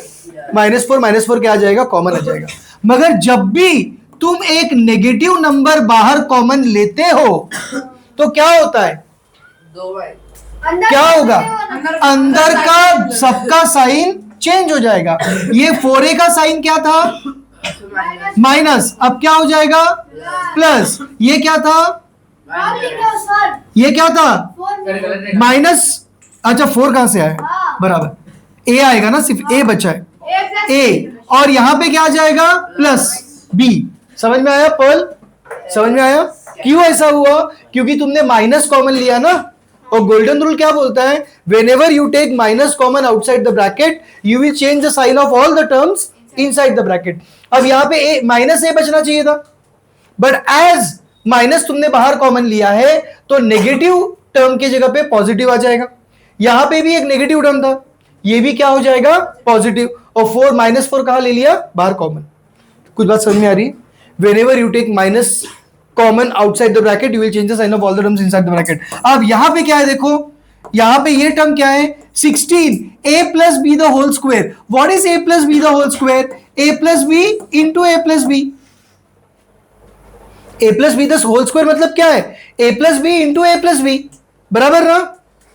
माइनस 4 क्या आ जाएगा? कॉमन आ जाएगा। मगर जब भी तुम एक नेगेटिव नंबर बाहर कॉमन लेते हो तो क्या होता है? क्या होगा? अंदर का सबका साइन चेंज हो जाएगा। ये 4a का साइन क्या था? माइनस, अब क्या हो जाएगा? प्लस। ये क्या था? ये क्या था? माइनस। अच्छा 4 कहां से आया? बराबर, ए आएगा ना, सिर्फ ए बचा है, A plus ए, और यहां पे क्या आ जाएगा प्लस बी। समझ में आया पर्ल? समझ में आया क्यों ऐसा हुआ? क्योंकि तुमने माइनस कॉमन लिया ना, और गोल्डन रूल क्या बोलता है, whenever you take minus common outside the bracket you will change the sign of all the terms inside the bracket. अब यहां पे ए माइनस ए बचना चाहिए था, बट एज माइनस तुमने बाहर कॉमन लिया है तो नेगेटिव टर्म की जगह पे पॉजिटिव आ जाएगा। यहां पे भी एक नेगेटिव टर्म था, ये भी क्या हो जाएगा पॉजिटिव, और 4 -4 कहां ले लिया बाहर कॉमन। कुछ बात समझ में आ रही है? Whenever you take minus common outside the bracket you will change the sign of all the terms inside the bracket. अब यहां पे क्या है देखो, यहां पे ये टर्म क्या है 16 a plus b the whole square. What is a plus b the whole square? a plus b into a plus b. a plus b the whole square मतलब क्या है, a plus b into a plus b, बराबर ना,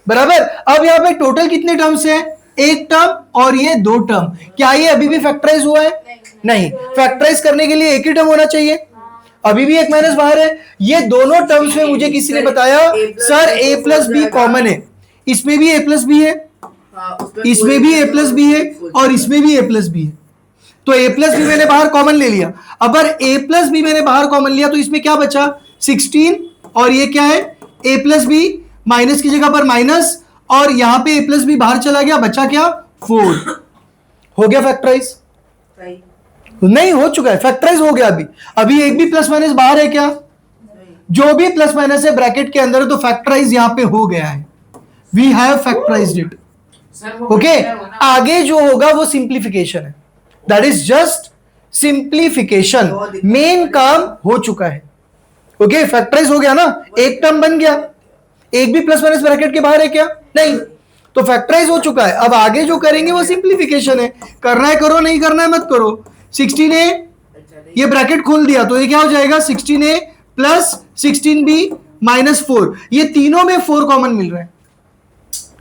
बराबर। अब यहां पे total कितने टर्म्स हैं, एक टर्म और ये दो टर्म। क्या ये अभी भी फैक्टराइज हुआ है? नहीं, फैक्टराइज करने के लिए एक ही टर्म होना चाहिए, अभी भी एक माइनस बाहर है। ये दोनों टर्म्स में मुझे किसी ने बताया sir a plus b common है, इसमें भी a प्लस बी है, इसमें भी a प्लस बी है, और इसमें भी a प्लस बी है। तो a प्लस बी मैंने बाहर कॉमन ले लिया। अगर a प्लस बी मैंने बाहर कॉमन लिया तो इसमें क्या बचा 16, और ये क्या है a प्लस बी, माइनस की जगह पर माइनस, और यहां पे a प्लस बी बाहर चला गया, बचा क्या 4। हो गया फैक्टराइज? नहीं हो चुका है, फैक्टराइज हो गया। अभी एक भी प्लस माइनस बाहर है क्या? जो भी प्लस माइनस है ब्रैकेट के अंदर, तो फैक्टराइज यहां पे हो गया है, we have factorised it. Okay, आगे जो होगा वो सिंप्लीफिकेशन है, that is just simplification. Main काम हो चुका है। ओके, फैक्टराइज हो गया ना, एक टर्म बन गया, एक भी प्लस माइनस ब्रैकेट के बाहर है क्या? नहीं, तो फैक्टराइज हो चुका है। अब आगे जो करेंगे वो सिंप्लीफिकेशन है, करना है करो, नहीं करना है मत करो। 16a, ये ब्रैकेट खोल दिया तो ये क्या हो जाएगा 16a प्लस 16b माइनस 4। ये तीनों में 4 कॉमन मिल रहा है,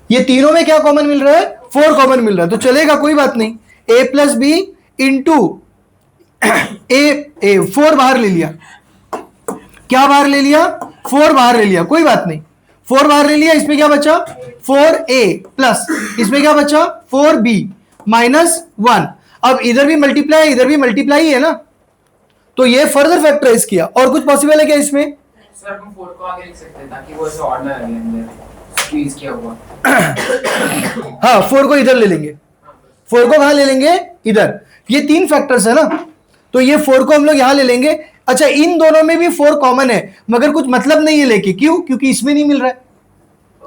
ये तीनों में क्या कॉमन मिल रहा है 4 कॉमन मिल रहा है, तो चलेगा, कोई बात नहीं। a प्लस बी इंटू ए 4 बाहर ले लिया, क्या बाहर ले लिया 4 बाहर ले लिया, कोई बात नहीं, 4 बाहर ले लिया। इसमें क्या बचा 4a प्लस, इसमें क्या बचा 4b माइनस 1। अब इधर भी मल्टीप्लाई, इधर भी मल्टीप्लाई है ना, तो ये फर्दर फैक्टराइज किया। और कुछ पॉसिबल है क्या इसमें? सर हम 4 को आगे लिख सकते हैं ताकि वो ऐसे ऑर्डर लगे अंदर स्क्वीज किया हुआ। हाँ, 4 को इधर ले लेंगे, 4 को कहां ले लेंगे इधर, ये 3 फैक्टर्स है ना, तो ये 4 को हम लोग यहां ले लेंगे। अच्छा, इन दोनों में भी 4 कॉमन है, मगर कुछ मतलब नहीं है लेके, क्यों? क्योंकि इसमें नहीं मिल रहा है,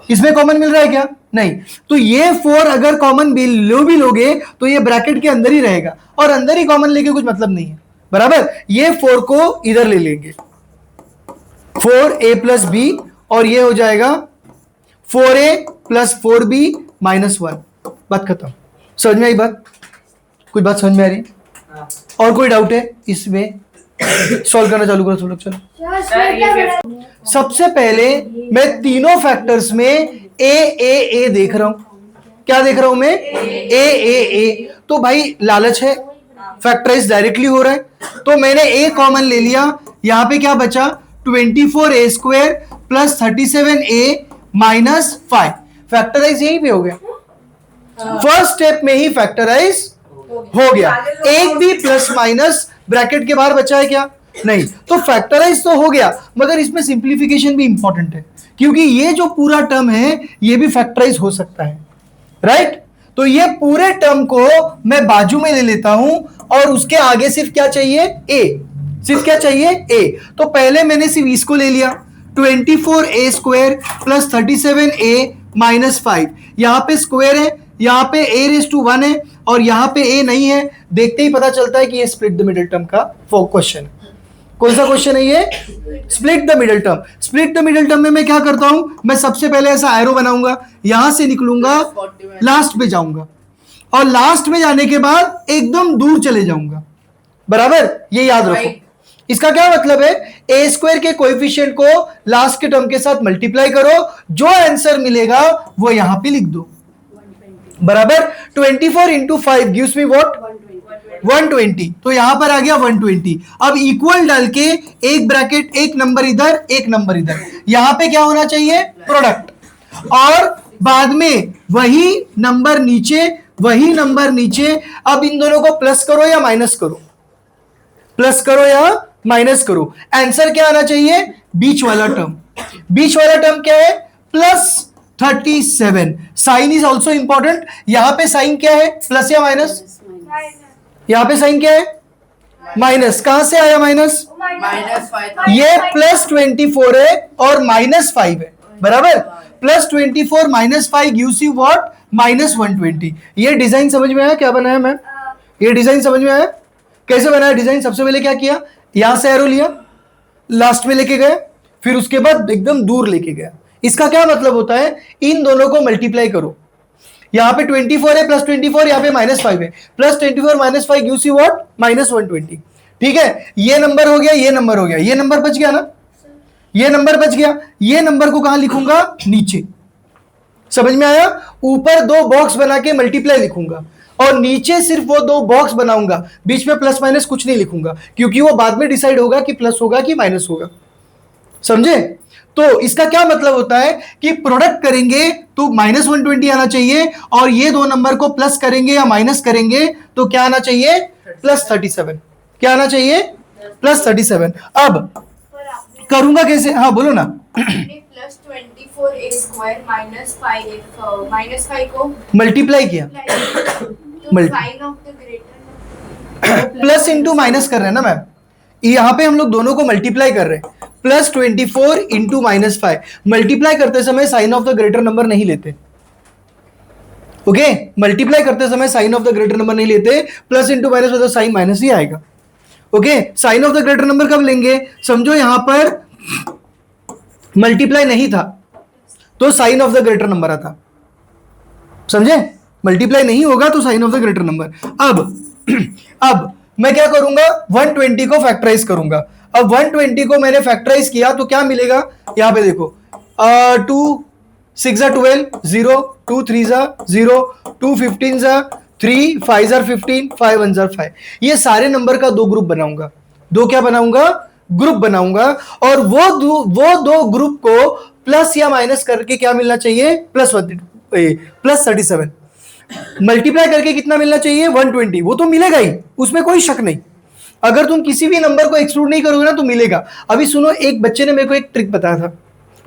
इसमें कॉमन मिल रहा है क्या? नहीं, तो ये 4 अगर कॉमन भी लोगे तो ये ब्रैकेट के अंदर ही रहेगा, और अंदर ही कॉमन लेके कुछ मतलब नहीं है, बराबर। ये 4 को इधर ले लेंगे, 4a प्लस बी, और ये हो जाएगा 4a प्लस 4b माइनस 1। बात खत्म। समझ में आई बात? कुछ बात समझ में आ रही है? और कोई डाउट है इसमें? सॉल्व करना चालू करो, चलो। सर इसमें क्या बना? सबसे पहले मैं तीनों फैक्टर्स में ए देख रहा हूं। क्या देख रहा हूं मैं? ए। तो भाई लालच है, फैक्टराइज डायरेक्टली हो रहा है, तो मैंने ए कॉमन ले लिया। यहां पे क्या बचा 24a square plus 37a minus 5। Factorise यहीं पे हो गया, फर्स्ट स्टेप में ही फैक्टराइज हो गया। एक भी प्लस माइनस ब्रैकेट के बाहर बचा है क्या? नहीं, तो फैक्टराइज तो हो गया, मगर इसमें सिंप्लीफिकेशन भी इंपॉर्टेंट है, क्योंकि ये जो पूरा टर्म है ये भी फैक्टराइज हो सकता है, राइट? तो ये पूरे टर्म को मैं बाजू में ले लेता हूं, और उसके आगे सिर्फ क्या चाहिए a, सिर्फ क्या चाहिए a। तो पहले मैंने सिर्फ इसको ले लिया, 24a square plus 37a minus 5। यहां पे स्क्वायर है, यहां पे a रेज़ टू 1 है, और यहां पे a नहीं है। देखते ही पता चलता है कि ये स्प्लिट द मिडिल टर्म का क्वेश्चन है। कौन सा क्वेश्चन है ये? Split the middle term. Split the middle term में मैं क्या करता हूं, मैं सबसे पहले ऐसा एरो बनाऊंगा, यहां से निकलूंगा, लास्ट पे जाऊंगा, और लास्ट में जाने के बाद एकदम दूर चले जाऊंगा, बराबर। ये याद रखो। इसका क्या मतलब है, ए स्क्वायर के कोएफिशिएंट को लास्ट के टर्म के साथ मल्टीप्लाई करो, जो आंसर मिलेगा वो यहां पे लिख दो, बराबर। 24 इंटू 5 गिव्स मी व्हाट 120। तो यहां पर आ गया 120। अब इक्वल डाल के एक ब्रैकेट, एक नंबर इधर, एक नंबर इधर, यहां पे क्या होना चाहिए प्रोडक्ट, और बाद में वही नंबर नीचे वही नंबर नीचे। अब इन दोनों को प्लस करो या माइनस करो, प्लस करो या माइनस करो, आंसर क्या आना चाहिए? बीच वाला टर्म। बीच वाला टर्म क्या है? Plus 37। Sign is also important. यहां पे साइन क्या है? प्लस या माइनस? यहां पे साइन क्या है? माइनस। कहां से आया माइनस? -5 ये प्लस 24 है और -5 है, बराबर। Plus 24 -5 gives you what? -120। ये डिजाइन समझ में आया? क्या बनाया मैम? ये डिजाइन समझ में आया? कैसे बनाया डिजाइन? सबसे पहले क्या किया? यहां से एरो लिया, लास्ट में लेके गए, फिर उसके बाद एकदम दूर लेके गया। इसका क्या मतलब होता है? इन दोनों को मल्टीप्लाई करो। यहां पे 24 है, प्लस 24, यहां पे -5 है। Plus 24 -5 gives you what? -120। ठीक है, ये नंबर हो गया, ये नंबर हो गया, ये नंबर बच गया ना, ये नंबर बच गया। ये नंबर को कहां लिखूंगा? नीचे। समझ में आया? ऊपर 2 बॉक्स बना के मल्टीप्लाई लिखूंगा और नीचे सिर्फ वो 2 बॉक्स बनाऊंगा, बीच में प्लस माइनस कुछ नहीं लिखूंगा, क्योंकि वो बाद में डिसाइड होगा कि प्लस होगा कि माइनस होगा। समझे? तो इसका क्या मतलब होता है कि प्रोडक्ट करेंगे तो -120 आना चाहिए, और ये 2 नंबर को प्लस करेंगे या माइनस करेंगे तो क्या आना चाहिए? +37। क्या आना चाहिए? +37। अब करूंगा कैसे? हाँ बोलो ना। +24a² -5 को मल्टीप्लाई किया, sign of the greater plus into minus कर रहे हैं ना मैम, यहां पे हम लोग दोनों को मल्टीप्लाई कर रहे हैं। +24 इंटू -5। मल्टीप्लाई करते समय sign of the greater number नहीं लेते। ओके, मल्टीप्लाई करते समय sign of the greater number नहीं लेते। प्लस इंटू माइनस मतलब साइन माइनस ही आएगा। Okay, sign of the greater number कब लेंगे? समझो यहां पर मल्टीप्लाई नहीं था तो sign of the greater number आता। समझे? मल्टीप्लाई नहीं होगा तो sign of the greater number. अब मैं क्या करूंगा? 120 को फैक्टराइज करूंगा। अब 120 को मैंने फैक्टराइज किया तो क्या मिलेगा? यहां पे देखो, 2 6 12, 0 2 3 0 2 15 3 5 15 5 1 5। ये सारे नंबर का 2 ग्रुप बनाऊंगा। 2 क्या बनाऊंगा? ग्रुप बनाऊंगा। और वो दो ग्रुप को प्लस या माइनस करके क्या मिलना चाहिए? +37। मल्टीप्लाई करके कितना मिलना चाहिए? 120। वो तो मिलेगा ही, उसमें कोई शक नहीं। अगर तुम किसी भी नंबर को एक्सक्लूड नहीं करोगे ना तो मिलेगा। अभी सुनो, एक बच्चे ने मेरे को एक ट्रिक बताया था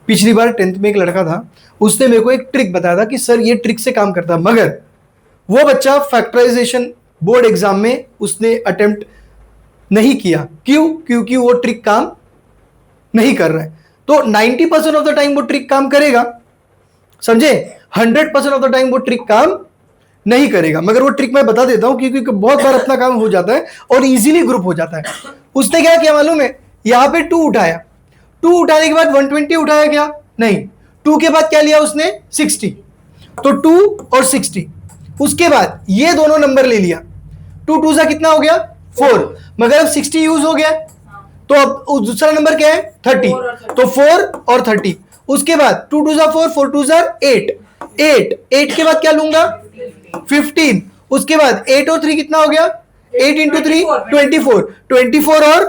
पिछली बार, 10th में एक लड़का था, उसने मेरे को एक ट्रिक बताया था कि सर ये ट्रिक से काम करता है, मगर वो बच्चा फैक्टराइजेशन बोर्ड एग्जाम में उसने अटेम्प्ट नहीं किया। क्यों? क्योंकि वो ट्रिक काम नहीं कर रहा है। तो 90% ऑफ द टाइम वो ट्रिक काम करेगा, समझे? 100% ऑफ द टाइम वो ट्रिक काम नहीं करेगा। मगर वो ट्रिक मैं बता देता हूं क्योंकि बहुत बार अपना काम हो जाता है और इजीली ग्रुप हो जाता है। उसने क्या किया मालूम है? यहां पे 2 उठाया, 2 उठाने के बाद 120 उठाया क्या? नहीं, 2 के बाद क्या लिया उसने? 60। तो 2 और 60। उसके बाद ये दोनों नंबर ले लिया। 2 2 सा कितना हो गया? 4। मगर अब 60 यूज हो गया तो अब दूसरा नंबर क्या है? 30। तो 4 और 30। उसके बाद 2 2 सा 4, 4 2 सा 8। 8 के बाद क्या लूंगा? 15। उसके बाद 8 और 3 कितना हो गया? 8 इंटू 3 24। 24 और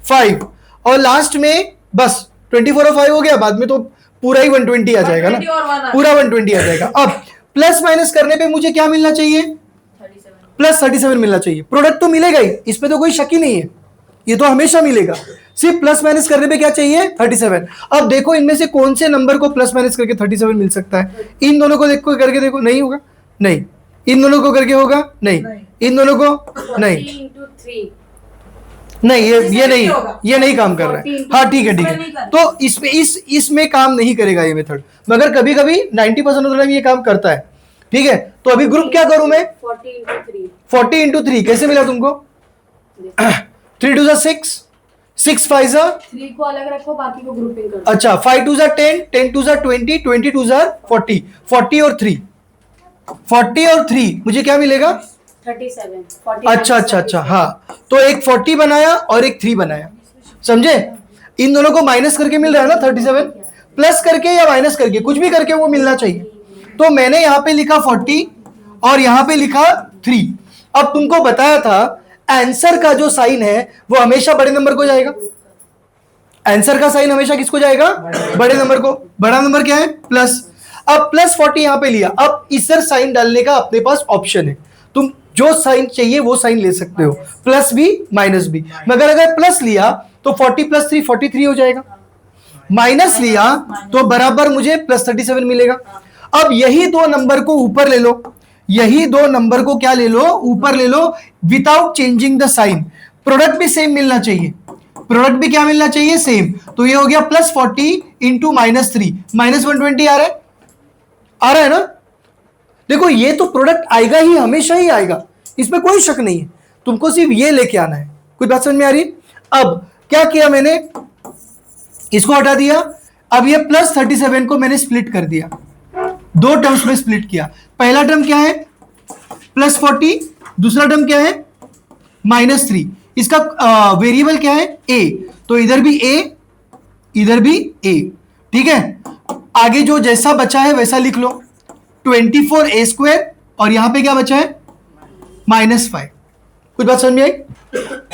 5 और लास्ट में बस 24 और 5 हो गया। बाद में तो पूरा ही 120 आ जाएगा ना, पूरा 120 आ जाएगा। अब प्लस माइनस करने पे मुझे क्या मिलना चाहिए? +37 मिलना चाहिए। प्रोडक्ट तो मिलेगा ही, इसमें तो कोई शक ही नहीं है, ये तो हमेशा मिलेगा। सिर्फ प्लस माइनस करने पे क्या चाहिए? 37। अब देखो इनमें से कौन से नंबर को प्लस माइनस करके 37 मिल सकता है? इन दोनों को देखो, करके देखो, नहीं होगा। नहीं, इन दोनों को करके होगा? नहीं, इन दोनों को नहीं, नहीं ये नहीं काम कर रहा है। हाँ ठीक है। तो इसमें काम नहीं करेगा ये मेथड, मगर कभी कभी 90% ऑफ द टाइम ये काम करता है। ठीक है, तो अभी ग्रुप क्या करूं मैं? 40 इंटू 3 कैसे मिला तुमको? 3 2 6, 6 5 3 को अलग रखो, बाकी को ग्रुपिंग करो। अच्छा, 5 2 10, 10 2 20, 20 2 40, 40 और 3, 40 और 3 मुझे क्या मिलेगा? 37। अच्छा, हाँ। तो एक 40 बनाया और एक 3 बनाया, समझे? इन दोनों को माइनस करके मिल रहा है ना 37, प्लस करके या माइनस करके, कुछ भी करके वो मिलना चाहिए। तो मैंने यहां पे लिखा 40 और यहां पे लिखा 3। अब तुमको बताया था आंसर का जो साइन है वो हमेशा बड़े नंबर को जाएगा। आंसर का साइन हमेशा किसको जाएगा? बड़े नंबर को। बड़ा नंबर क्या है? प्लस। अब प्लस 40 यहां पे लिया, अब इधर साइन डालने का अपने पास ऑप्शन है, तुम जो साइन चाहिए वो साइन ले सकते हो, प्लस भी माइनस भी। मगर अगर प्लस लिया तो 40 प्लस 3 43 हो जाएगा, माइनस लिया तो बराबर मुझे प्लस 37 मिलेगा। अब यही दो नंबर को ऊपर ले लो, यही दो नंबर को क्या ले लो, ऊपर ले लो, without changing the sign. Product भी सेम मिलना चाहिए, प्रोडक्ट भी क्या मिलना चाहिए, सेम। तो ये हो गया प्लस 40 इंटू माइनस 3, माइनस 120 आ रहा है ना। देखो ये तो प्रोडक्ट आएगा ही, हमेशा ही आएगा, इसमें कोई शक नहीं है, तुमको सिर्फ ये लेके आना है। कुछ बात समझ में आ रही है? अब क्या किया मैंने, इसको हटा दिया, अब ये प्लस 37 को मैंने स्प्लिट कर दिया, दो टर्म्स में स्प्लिट किया। पहला टर्म क्या है, प्लस 40, दूसरा टर्म क्या है, माइनस 3। इसका वेरिएबल क्या है, a, तो इधर भी a, इधर भी a, ठीक है। आगे जो जैसा बचा है वैसा लिख लो, 24a² और यहां पे क्या बचा है, -5। कुछ बात समझ में आई,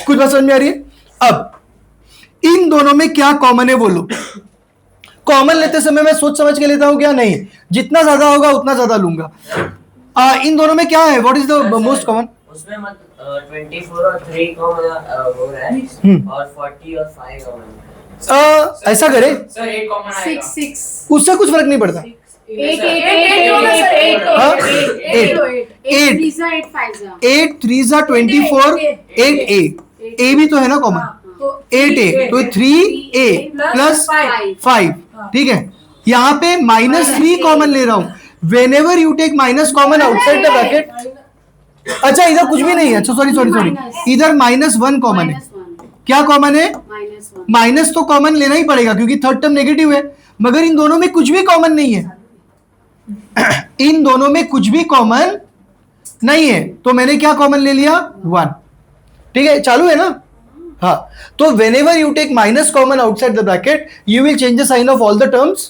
कुछ बात समझ में आ रही है? अब इन दोनों में क्या कॉमन है बोलो। कॉमन लेते समय मैं सोच समझ के लेता हूं क्या, नहीं, जितना ज्यादा होगा उतना ज्यादा लूंगा। इन दोनों में क्या है, what is the most common? उसमें 24 और 3 कॉमन हो रहा है और 40 और 5 कॉमन। ऐसा करे, सर 8 कॉमन आएगा। 6 उससे कुछ फर्क नहीं पड़ता। 8 3 24, 8a, a भी तो है ना कॉमन, 8a, तो 3a प्लस 5, ठीक है। यहाँ पे -3 कॉमन ले रहा हूं। Whenever you take minus common outside the bracket, अच्छा इधर कुछ भी नहीं है, अच्छा सॉरी, इधर -1 कॉमन है। क्या कॉमन है, माइनस तो कॉमन लेना ही पड़ेगा क्योंकि थर्ड टर्म नेगेटिव है, मगर इन दोनों में कुछ भी कॉमन नहीं है। इन दोनों में कुछ भी कॉमन नहीं है, तो मैंने क्या कॉमन ले लिया, 1, ठीक है। चालू है ना, हाँ। तो whenever you take minus common outside the bracket, you will change the sign of all the terms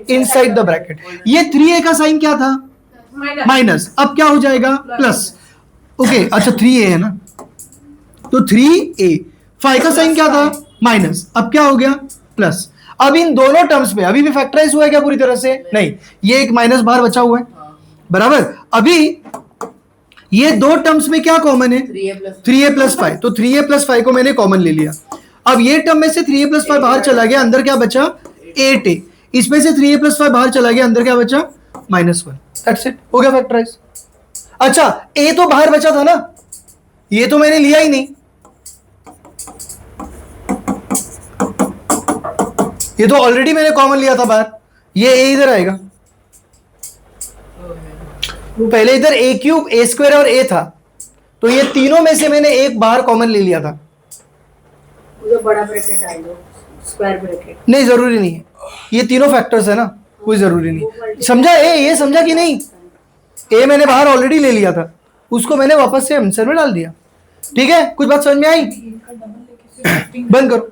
inside the bracket. ये 3a का साइन क्या था, माइनस, अब क्या हो जाएगा, प्लस। ओके, अच्छा 3a है ना, तो 3a। 5 का साइन क्या था, माइनस, अब क्या हो गया, प्लस। अब इन दोनों टर्म्स में अभी भी फैक्टराइज हुआ है क्या पूरी तरह से, नहीं, ये एक माइनस बाहर बचा हुआ है, बराबर। अभी ये दो टर्म्स में क्या कॉमन है, 3a प्लस 5, तो 3a प्लस 5 को मैंने कॉमन ले लिया। अब ये टर्म में से 3a प्लस 5 बाहर चला गया, अंदर क्या बचा, 8a। इसमें से 3a प्लस 5 बाहर चला गया, अंदर क्या बचा, -1। दैट्स इट, हो गया फैक्टराइज। अच्छा a तो बाहर बचा था ना, ये तो मैंने लिया ही नहीं, ये तो ऑलरेडी मैंने कॉमन लिया था बाहर, ये a इधर आएगा। पहले इधर a³ a² और a था, तो ये तीनों में से मैंने एक बाहर कॉमन ले लिया था। बड़ा ब्रैकेट डाल दो, स्क्वायर ब्रैकेट। नहीं जरूरी नहीं है, ये तीनों फैक्टर्स है ना, कोई जरूरी नहीं। समझा, ये समझा कि नहीं, a मैंने बाहर ऑलरेडी ले लिया था, उसको मैंने वापस से आंसर में डाल दिया, ठीक है। कुछ बात समझ में आई, बंद करो।